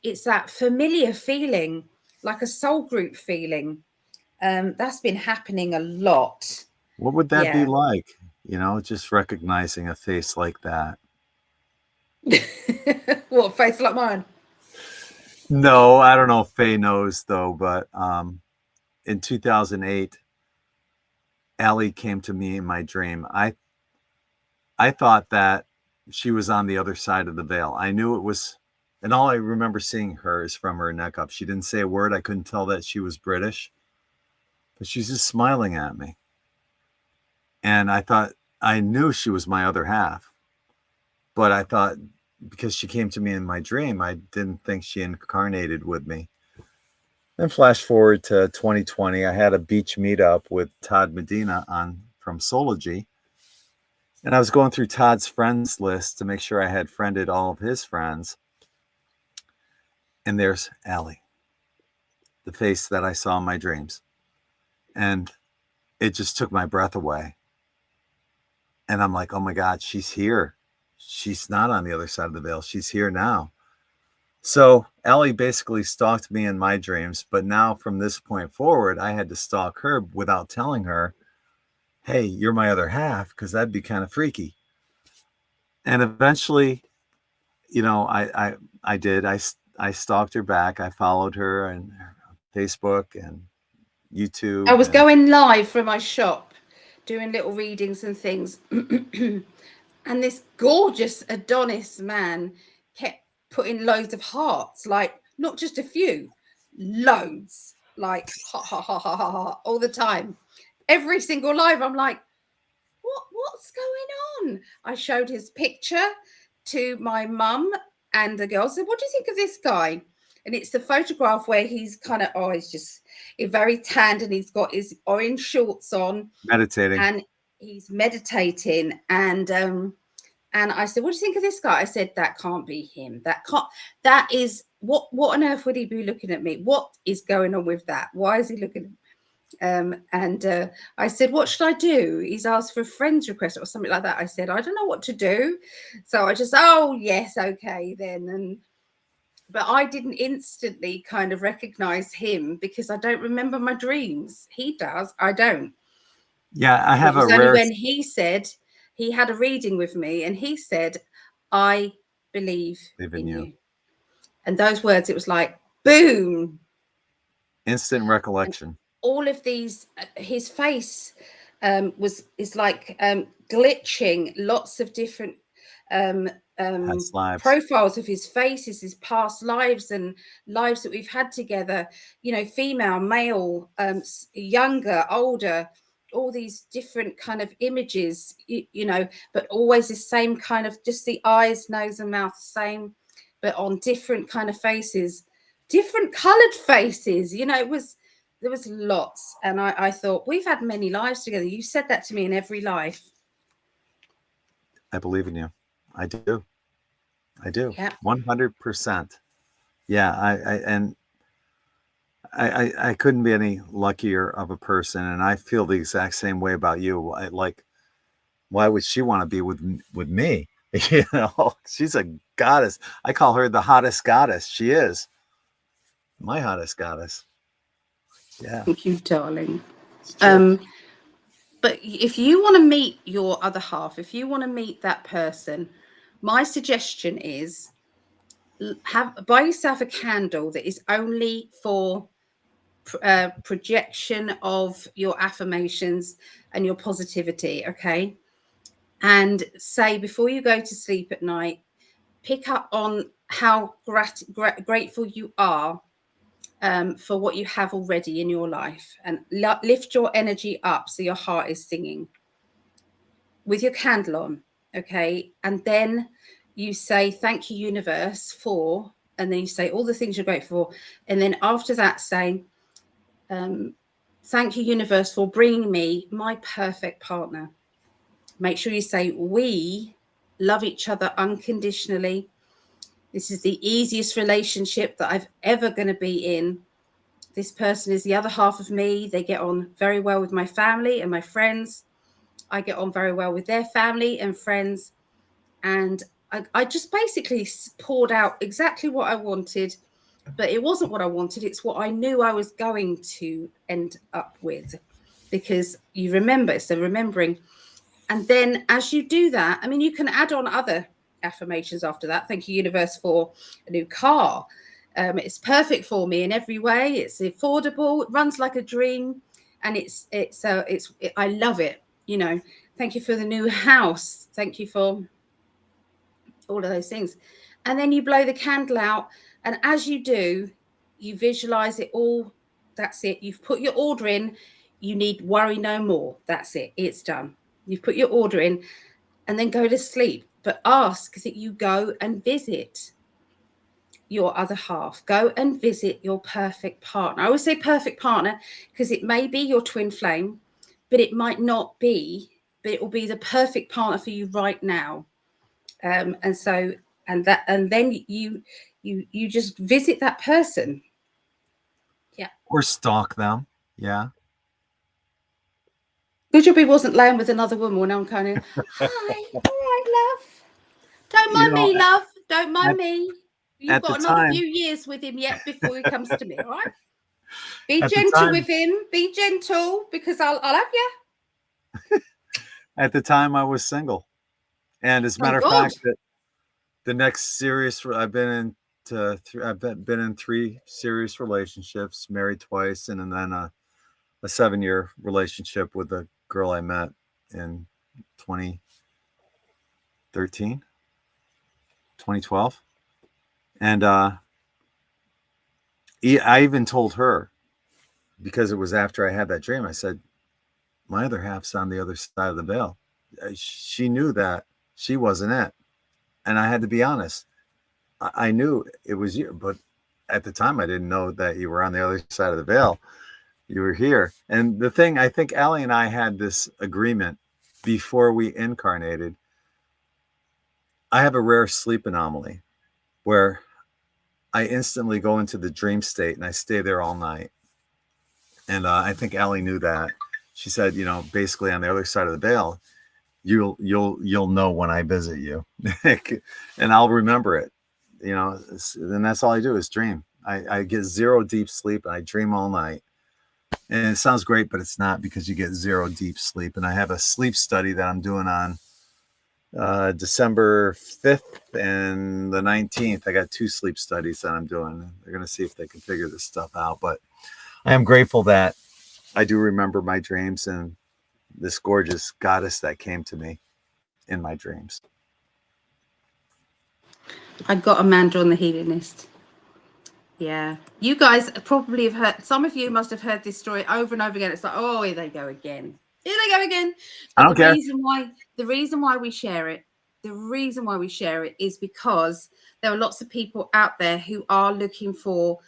It's that familiar feeling, like a soul group feeling. That's been happening a lot. What would that be Yeah. like? Just recognizing a face like that. What, face like mine? No, I don't know if Faye knows though, but in 2008, Allie came to me in my dream. I thought that she was on the other side of the veil. I knew it was, and all I remember seeing her is from her neck up. She didn't say a word. I couldn't tell that she was British, but she's just smiling at me. And I knew she was my other half, but I thought because she came to me in my dream, I didn't think she incarnated with me. Then flash forward to 2020, I had a beach meetup with Todd Medina from Sology. And I was going through Todd's friends list to make sure I had friended all of his friends. And there's Allie, the face that I saw in my dreams. And it just took my breath away. And I'm like, oh my God, she's here. She's not on the other side of the veil. She's here now. So Allie basically stalked me in my dreams. But now from this point forward, I had to stalk her without telling her, hey, you're my other half, because that'd be kind of freaky. And eventually, I did. I stalked her back. I followed her on Facebook and I YouTube. was And going live from my shop doing little readings and things. And this gorgeous Adonis man kept putting loads of hearts, like not just a few, loads, like ha ha ha ha ha, ha all the time. Every single live, I'm like, what's going on? I showed his picture to my mum and the girls. Said, what do you think of this guy? And it's the photograph where he's kind of, he's just very tanned and he's got his orange shorts on meditating. and he's meditating. And I said, what do you think of this guy? I said, that can't be him. That is, what on earth would he be looking at me? What is going on with that? Why is he looking at me? I said, what should I do? He's asked for a friend's request or something like that. I said, I don't know what to do. So I just, oh yes, okay then. But I didn't instantly kind of recognize him because I don't remember my dreams. He does, I don't. Yeah, I have it was a only rare. when he said he had a reading with me and he said, I believe in you. And those words, it was like boom, instant recollection. And all of these, his face is like glitching, lots of different profiles of his faces, his past lives and lives that we've had together, female, male, younger, older, all these different kind of images, but always the same kind of, just the eyes, nose and mouth, same, but on different kind of faces, different colored faces. There was lots. And I thought, we've had many lives together. You said that to me in every life. I believe in you. I do. Yeah. 100%. Yeah. I couldn't be any luckier of a person. And I feel the exact same way about you. Why would she want to be with me? She's a goddess. I call her the hottest goddess. She is. My hottest goddess. Yeah. Thank you, darling. It's true. But if you want to meet your other half, if you want to meet that person, my suggestion is buy yourself a candle that is only for projection of your affirmations and your positivity, okay? And say before you go to sleep at night, pick up on how grateful you are for what you have already in your life, and lift your energy up so your heart is singing with your candle on, okay? And then you say, thank you, universe, for, and then you say all the things you're grateful for. And then after that, say, thank you, universe, for bringing me my perfect partner. Make sure you say, we love each other unconditionally. This is the easiest relationship that I've ever going to be in. This person is the other half of me. They get on very well with my family and my friends. I get on very well with their family and friends. And I just basically poured out exactly what I wanted, but it wasn't what I wanted. It's what I knew I was going to end up with, because you remember, it's the remembering. And then as you do that, I mean, you can add on other affirmations after that. Thank you, universe, for a new car. It's perfect for me in every way. It's affordable. It runs like a dream, and I love it. You know, thank you for the new house. Thank you for all of those things. And then you blow the candle out, and as you do, you visualize it all. That's it. You've put your order in. You need worry no more. That's it. It's done. You've put your order in, and then go to sleep. But ask that you go and visit your other half. Go and visit your perfect partner. I always say perfect partner because it may be your twin flame, but it might not be. But it will be the perfect partner for you right now. And then you just visit that person. Yeah. Or stalk them. Yeah. Good job he wasn't laying with another woman when I'm kind of, hi, all right, love. Don't You mind know, me, love. Don't mind at, me. You've at the got another time, few years with him yet before he comes to me, all right? Be at the gentle time, with him. Be gentle, because I'll have you. at the time I was single. And as a Oh, matter of God. fact, that the next serious I've been been in 3 serious relationships, married twice, and then a 7-year relationship with a girl I met in 2013, 2012. And I even told her, because it was after I had that dream, I said, my other half's on the other side of the veil. She knew that she wasn't it. And I had to be honest. I knew it was you, but at the time I didn't know that you were on the other side of the veil. You were here. And the thing, I think Allie and I had this agreement before we incarnated. I have a rare sleep anomaly where I instantly go into the dream state and I stay there all night. And I think Allie knew that. She said, basically on the other side of the veil, you'll know when I visit you, and I'll remember it. And that's all I do is dream. I get 0 deep sleep and I dream all night. And it sounds great, but it's not, because you get 0 deep sleep. And I have a sleep study that I'm doing on December 5th and the 19th. I got 2 sleep studies that I'm doing. They're going to see if they can figure this stuff out. But I am grateful that I do remember my dreams and this gorgeous goddess that came to me in my dreams. I got Amanda on the healing list. Yeah. You guys probably have heard, some of you must have heard this story over and over again. It's like, oh, here they go again. Here they go again. But I don't care. The reason why we share it is because there are lots of people out there who are looking for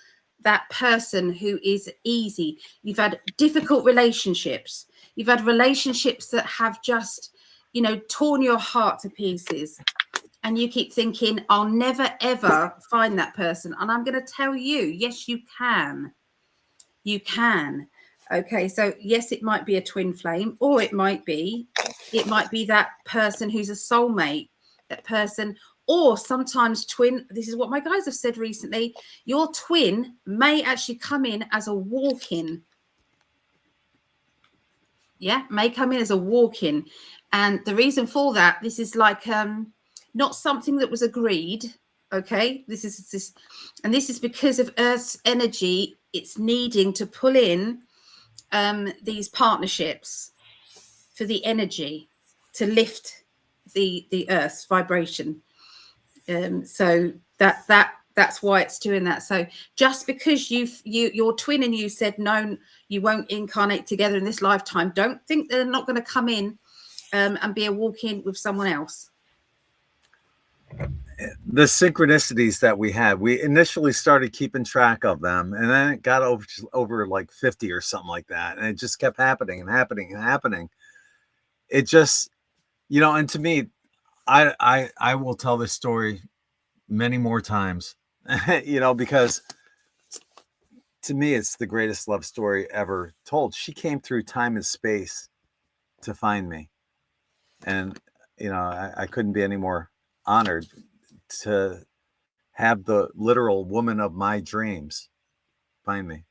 that person who is easy. You've had difficult relationships. You've had relationships that have just, torn your heart to pieces. And you keep thinking, I'll never, ever find that person. And I'm going to tell you, yes, you can. You can. Okay, so yes, it might be a twin flame, or it might be that person who's a soulmate, that person, Or sometimes twin, this is what my guys have said recently, your twin may actually come in as a walk-in. Yeah, may come in as a walk-in. And the reason for that, this is like not something that was agreed. Okay, this is because of Earth's energy. It's needing to pull in these partnerships for the energy to lift the Earth's vibration. So that's why it's doing that. So just because your twin and you said no, you won't incarnate together in this lifetime, don't think they're not going to come in and be a walk-in with someone else. The synchronicities that we had, we initially started keeping track of them, and then it got over like 50 or something like that, and it just kept happening and happening and happening. It just, and to me, I will tell this story many more times, because to me it's the greatest love story ever told. She came through time and space to find me, and I couldn't be any more honored to have the literal woman of my dreams find me.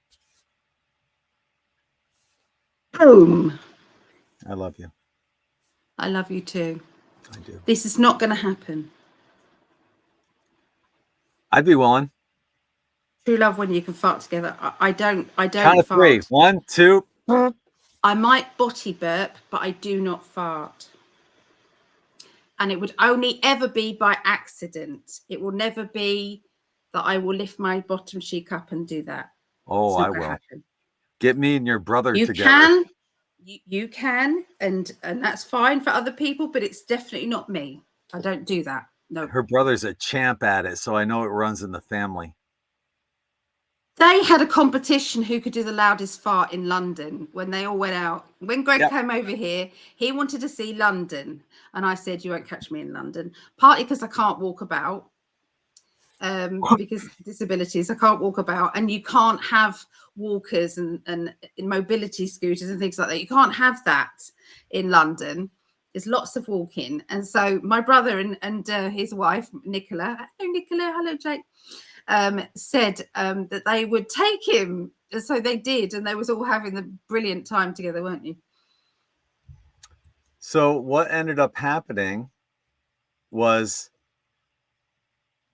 Boom. I love you. I love you too. I do. This is not going to happen. I'd be willing. True love when you can fart together. I don't Count of fart. 3. 1, 2. I might body burp, but I do not fart. And it would only ever be by accident. It will never be that I will lift my bottom cheek up and do that. Oh, I will. Happen. Get me and your brother together. You can, and that's fine for other people, but it's definitely not me. I don't do that. No. Her brother's a champ at it, so I know it runs in the family. They had a competition who could do the loudest fart in London when they all went out. When Greg came over here, he wanted to see London. And I said, you won't catch me in London. Partly because I can't walk about. Because disabilities, I can't walk about. And you can't have walkers and mobility scooters and things like that. You can't have that in London. There's lots of walking. And so my brother and his wife, Nicola, hello, Nicola, hello, Jake. Said that they would take him. So they did, and they was all having a brilliant time together, weren't you? So what ended up happening was,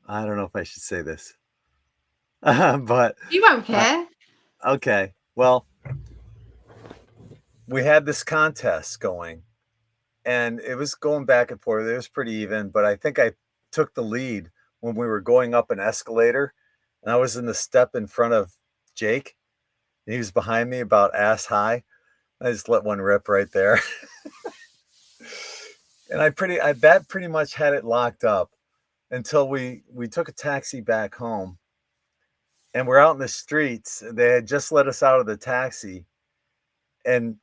I don't know if I should say this, but you won't care. Okay, well, we had this contest going, and it was going back and forth. It was pretty even, but I think I took the lead when we were going up an escalator, and I was in the step in front of Jake, and he was behind me about ass high. I just let one rip right there. And that pretty much had it locked up until we took a taxi back home, and we're out in the streets. They had just let us out of the taxi, and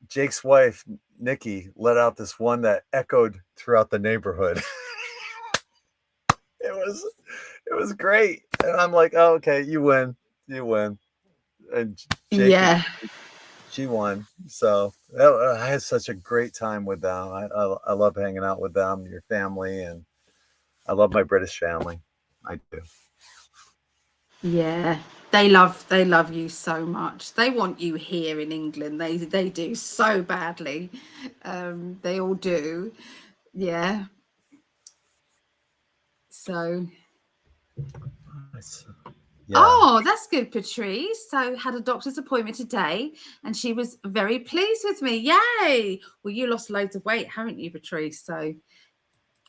Jake's wife, Nikki, let out this one that echoed throughout the neighborhood. It was great. And I'm like, oh, okay, you win. And Jake, she won. So I had such a great time with them. I love hanging out with them, your family, and I love my British family. I do. Yeah, they love you so much. They want you here in England. They do so badly. They all do. Yeah. So. Yeah. Oh, that's good, Patrice. So had a doctor's appointment today, and she was very pleased with me. Yay! Well, you lost loads of weight, haven't you, Patrice? So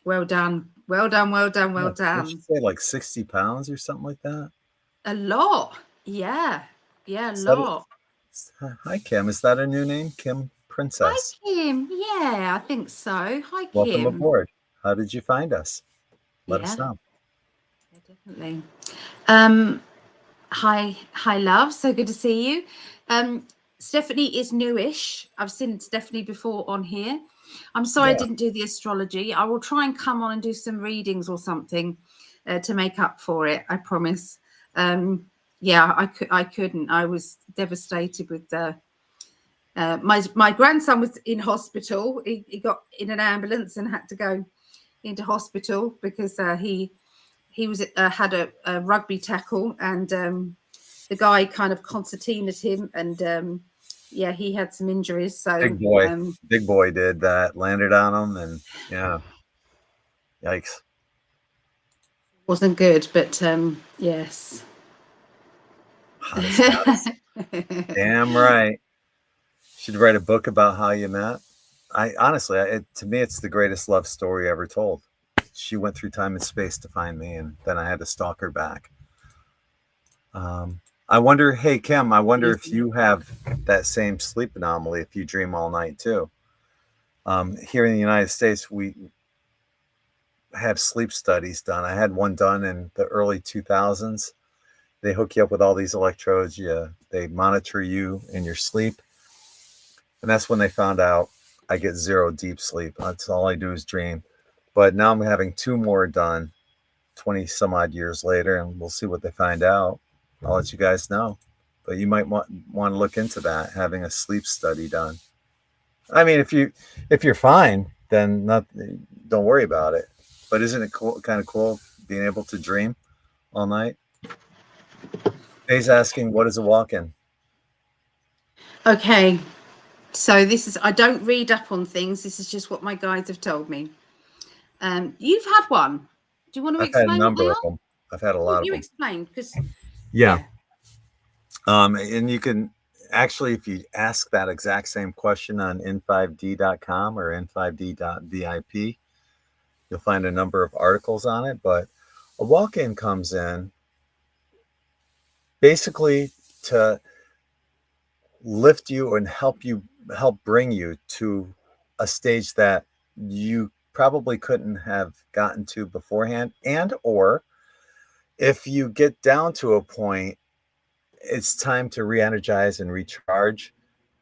well done. Well done. Did you say like 60 pounds or something like that? A lot. Yeah, a lot. Hi, Kim. Is that a new name? Kim Princess. Hi, Kim. Yeah, I think so. Hi, Kim. Welcome aboard. How did you find us? Let us know. Yeah, definitely. Hi, love. So good to see you. Stephanie is newish. I've seen Stephanie before on here. I'm sorry I didn't do the astrology. I will try and come on and do some readings or something to make up for it. I promise. I couldn't. I was devastated with the. My grandson was in hospital. He got in an ambulance and had to go into hospital because he was had a rugby tackle, and the guy kind of concertinaed him, and yeah, he had some injuries. So Big boy did that, landed on him, and yeah, yikes. wasn't good, but yes. Hottest goddess. Damn right. Should write a book about how you met. I honestly, to me, it's the greatest love story ever told. She went through time and space to find me, and then I had to stalk her back. I wonder, hey Kim, I wonder if you have that same sleep anomaly, if you dream all night too. Here in the United States, we have sleep studies done. I had one done in the early 2000s. They hook you up with all these electrodes. They monitor you in your sleep. And that's when they found out I get zero deep sleep. That's all I do is dream. But now I'm having two more done 20 some odd years later, and we'll see what they find out. I'll let you guys know. But you might want to look into that, having a sleep study done. I mean, if you're fine, then don't worry about it. But isn't it cool, kind of cool being able to dream all night? Faye's asking, what is a walk-in? Okay, so this is, I don't read up on things. This is just what my guides have told me. You've had one. Do you want to explain what they are? Them. I've had a lot of them. You explain, because yeah. And you can actually, if you ask that exact same question on n5d.com or n5d.vip, you'll find a number of articles on it. But a walk-in comes in basically to lift you and help bring you to a stage that you probably couldn't have gotten to beforehand, and or if you get down to a point, it's time to re-energize and recharge,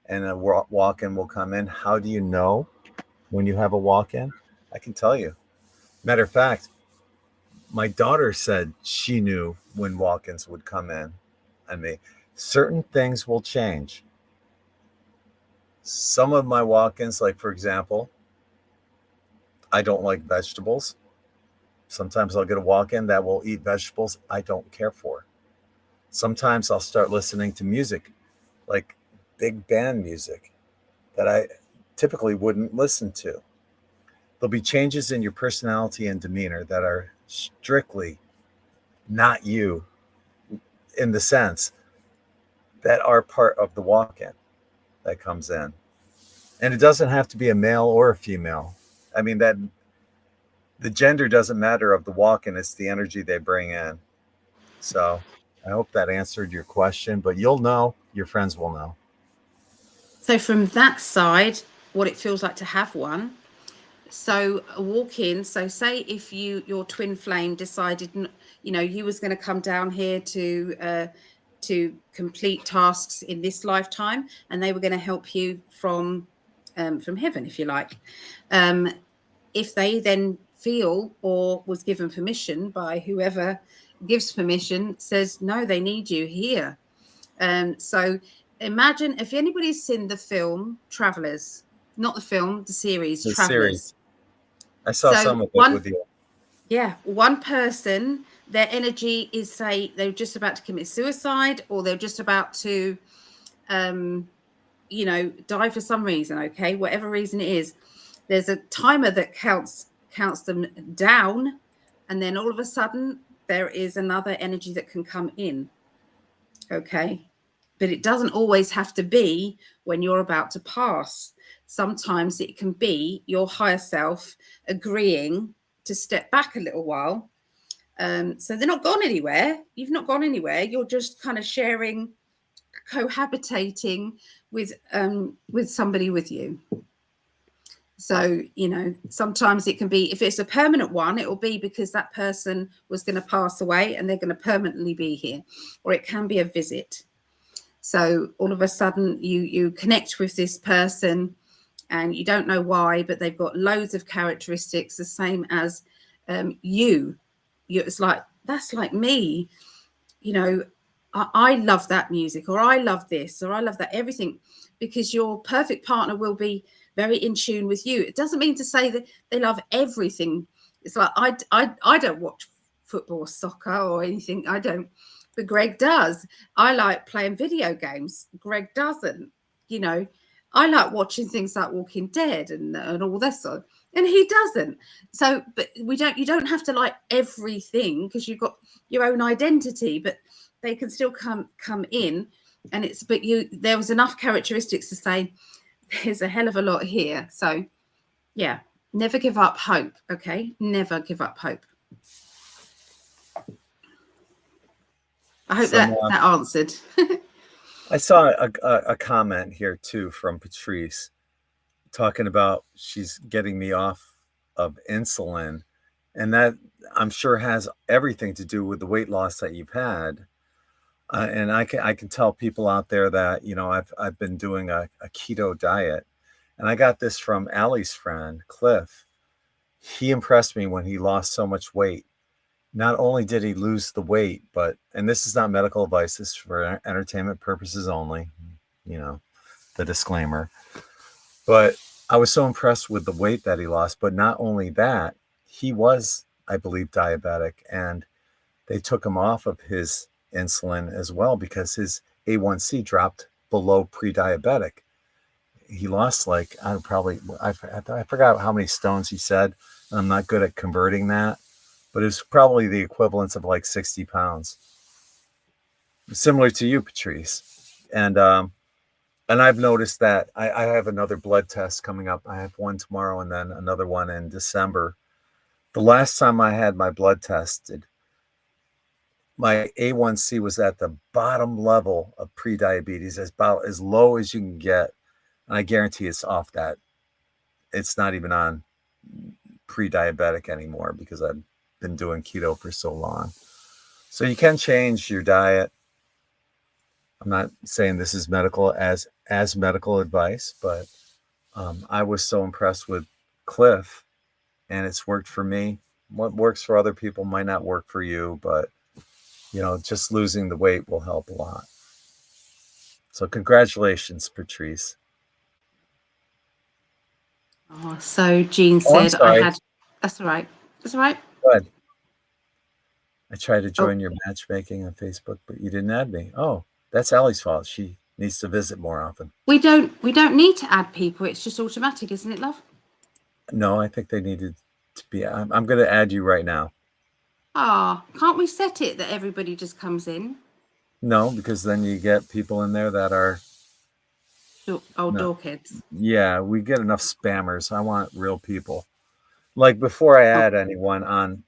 and a walk-in will come in. How do you know when you have a walk-in? I can tell you. Matter of fact, my daughter said she knew when walk-ins would come in on me. Certain things will change. Some of my walk-ins, like for example, I don't like vegetables. Sometimes I'll get a walk-in that will eat vegetables I don't care for. Sometimes I'll start listening to music, like big band music, that I typically wouldn't listen to. There'll be changes in your personality and demeanor that are strictly not you, in the sense that are part of the walk-in that comes in. And it doesn't have to be a male or a female. I mean, that the gender doesn't matter of the walk-in, it's the energy they bring in. So I hope that answered your question, but you'll know, your friends will know. So from that side, what it feels like to have one. So a walk-in, so say if your twin flame decided, you was going to come down here to complete tasks in this lifetime, and they were going to help you from heaven, if you like. If they then feel, or was given permission by whoever gives permission, says no, they need you here. So imagine if anybody's seen the film Travelers, not the film, the series Travelers. I saw some of it with you. Yeah, one person, their energy is, say, they're just about to commit suicide, or they're just about to, die for some reason. Okay, whatever reason it is, there's a timer that counts them down, and then all of a sudden there is another energy that can come in. Okay, but it doesn't always have to be when you're about to pass. Sometimes it can be your higher self agreeing to step back a little while. So they're not gone anywhere. You've not gone anywhere. You're just kind of sharing, cohabitating with somebody with you. So, sometimes it can be, if it's a permanent one, it will be because that person was going to pass away and they're going to permanently be here, or it can be a visit. So all of a sudden you connect with this person and you don't know why, but they've got loads of characteristics the same as you. It's like, that's like me. I love that music, or I love this, or I love that, everything, because your perfect partner will be very in tune with you. It doesn't mean to say that they love everything It's like I don't watch football or soccer or anything. I don't, but Greg does. I like playing video games. Greg doesn't. You know, I like watching things like Walking Dead and all this sort, and he doesn't. So, but you don't have to like everything because you've got your own identity, but they can still come in, and it's but there was enough characteristics to say there's a hell of a lot here. So, yeah, never give up hope. Okay, never give up hope. I hope that answered. I saw a comment here too from Patrice talking about she's getting me off of insulin, and that I'm sure has everything to do with the weight loss that you've had. And I can tell people out there that, you know, I've been doing a keto diet, and I got this from Allie's friend Cliff. He impressed me when he lost so much weight. Not only did he lose the weight, but, and this is not medical advice, this is for entertainment purposes only, you know, the disclaimer. But I was so impressed with the weight that he lost. But not only that, he was, I believe, diabetic, and they took him off of his insulin as well because his A1C dropped below pre-diabetic. He lost like, I forgot how many stones he said. I'm not good at converting that, but it's probably the equivalence of like 60 pounds. Similar to you, Patrice. And I've noticed that I have another blood test coming up. I have one tomorrow and then another one in December. The last time I had my blood tested, my A1C was at the bottom level of pre-diabetes, about as low as you can get. And I guarantee it's off that. It's not even on pre-diabetic anymore because I've been doing keto for so long. So you can change your diet. I'm not saying this is medical as medical advice, but I was so impressed with Cliff, and it's worked for me. What works for other people might not work for you, but you know, just losing the weight will help a lot. So congratulations, Patrice. Oh, so Jean said I had. That's all right. That's all right. Go ahead. I tried to join your matchmaking on Facebook, but you didn't add me. Oh, that's Allie's fault. She needs to visit more often. We don't need to add people. It's just automatic, isn't it, love? No, I think they needed to be. I'm going to add you right now. Ah, can't we set it that everybody just comes in? No, because then you get people in there that are old dorkheads. Yeah, we get enough spammers. I want real people. Like before I add anyone on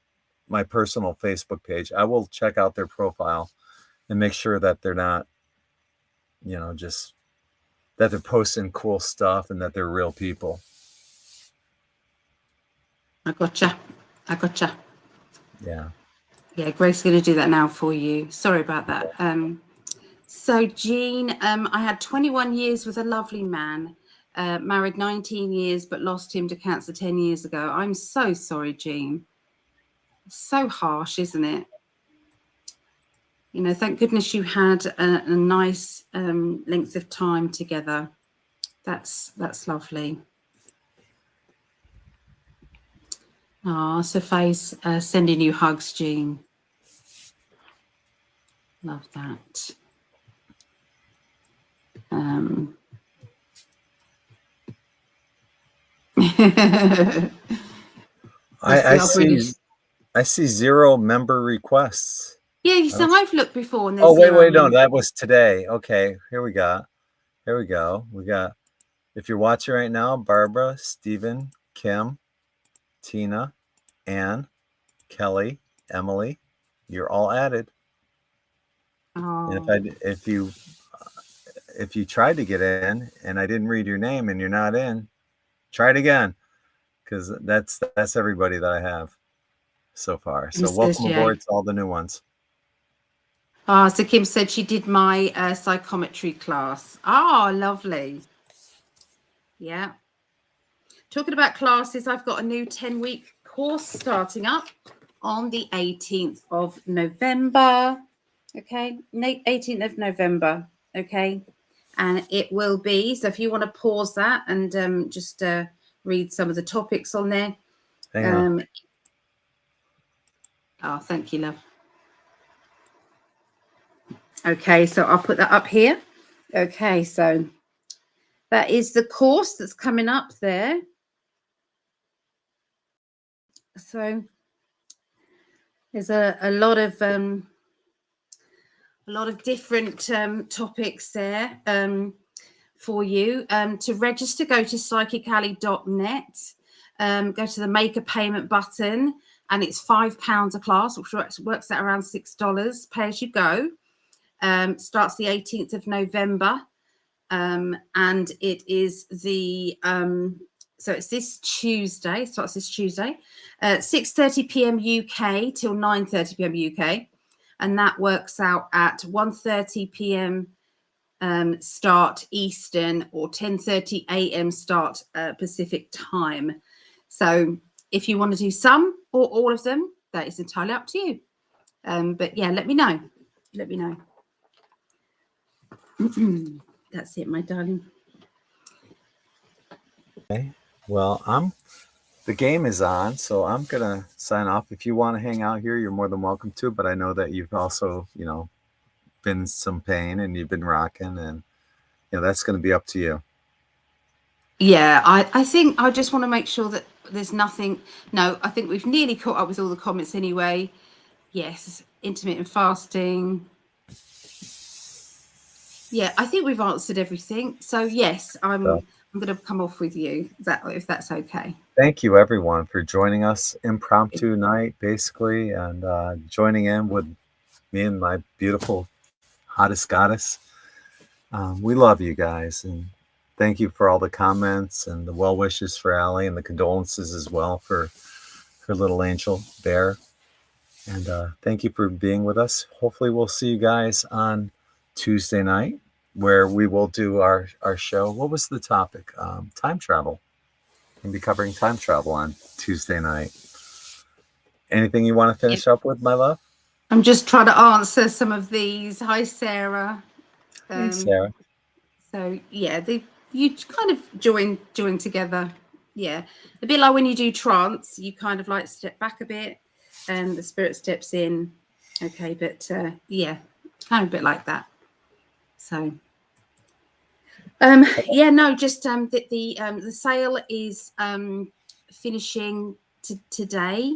my personal Facebook page, I will check out their profile and make sure that they're not, you know, just that they're posting cool stuff and that they're real people. I gotcha. Yeah. Yeah, Greg's going to do that now for you. Sorry about that. So Jean, I had 21 years with a lovely man, married 19 years, but lost him to cancer 10 years ago. I'm so sorry, Jean. So harsh, isn't it? You know, thank goodness you had a nice length of time together. That's lovely. Ah, Sophie's sending you hugs, Jean. Love that. I see 0 member requests. Yeah, so I've looked before. And oh, wait, no, that was today. Okay, here we go. We got, if you're watching right now, Barbara, Stephen, Kim, Tina, Anne, Kelly, Emily, you're all added. Oh. And if you tried to get in and I didn't read your name and you're not in, try it again, because that's everybody that I have so far. So welcome aboard to all the new ones. So Kim said she did my psychometry class. Oh, lovely. Yeah. Talking about classes, I've got a new 10-week course starting up on the 18th of November. Okay, 18th of November. Okay, and it will be, so if you want to pause that and just read some of the topics on there. Hang on. Oh, thank you, love. Okay, so I'll put that up here. Okay, so that is the course that's coming up there. So there's a lot of different topics there for you. To register, go to psychically.net. Go to the make a payment button, and it's £5 a class, which works out around $6. Pay as you go. Starts the 18th of November, and it is the so it's this Tuesday. Starts this Tuesday, 6:30 p.m. UK till 9:30 p.m. UK, and that works out at 1:30 p.m. Start Eastern, or 10:30 a.m. start Pacific time. So if you want to do some or all of them, that is entirely up to you. But yeah, let me know. Let me know. That's it, my darling. Okay. Well, the game is on, so I'm gonna sign off. If you want to hang out here, you're more than welcome to. But I know that you've also, been in some pain and you've been rocking, and that's going to be up to you. Yeah, I think I just want to make sure that there's nothing. No, I think we've nearly caught up with all the comments anyway. Yes, intermittent fasting. Yeah, I think we've answered everything. So yes, I'm going to come off with you, if that's okay. Thank you, everyone, for joining us impromptu night, basically, and joining in with me and my beautiful hottest goddess. We love you guys, and thank you for all the comments and the well wishes for Allie, and the condolences as well for her little angel bear. And thank you for being with us. Hopefully we'll see you guys on Tuesday night, where we will do our show. What was the topic? Time travel. We'll be covering time travel on Tuesday night. Anything you want to finish up with, my love? I'm just trying to answer some of these. Hi, Sarah. Hey, Sarah. So yeah, you kind of join together. Yeah, a bit like when you do trance, you kind of like step back a bit, and the spirit steps in. Okay, but yeah, kind of a bit like that. So yeah, no, just the sale is finishing today.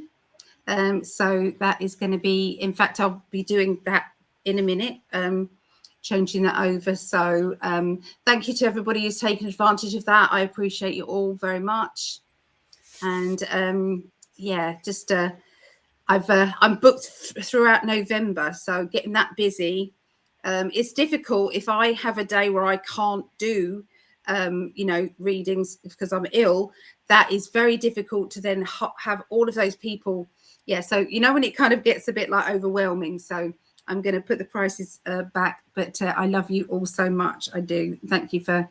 So that is going to be, in fact, I'll be doing that in a minute, changing that over. So thank you to everybody who's taken advantage of that. I appreciate you all very much. And yeah, just I'm booked throughout November, so getting that busy. It's difficult if I have a day where I can't do readings because I'm ill. That is very difficult to then have all of those people. Yeah, so when it kind of gets a bit like overwhelming. So I'm going to put the prices back, but I love you all so much. I do. Thank you for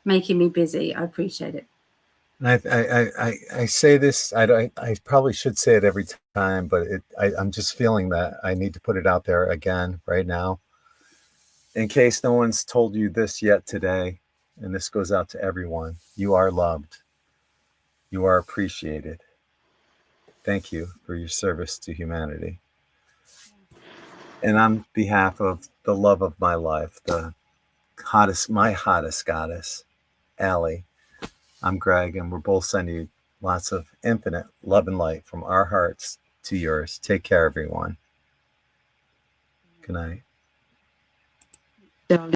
making me busy. I appreciate it. I say this. I probably should say it every time, but I'm just feeling that I need to put it out there again right now, in case no one's told you this yet today. And this goes out to everyone. You are loved. You are appreciated. Thank you for your service to humanity. And on behalf of the love of my life, my hottest goddess, Allie, I'm Gregg, and we're both sending you lots of infinite love and light from our hearts to yours. Take care, everyone. Good night.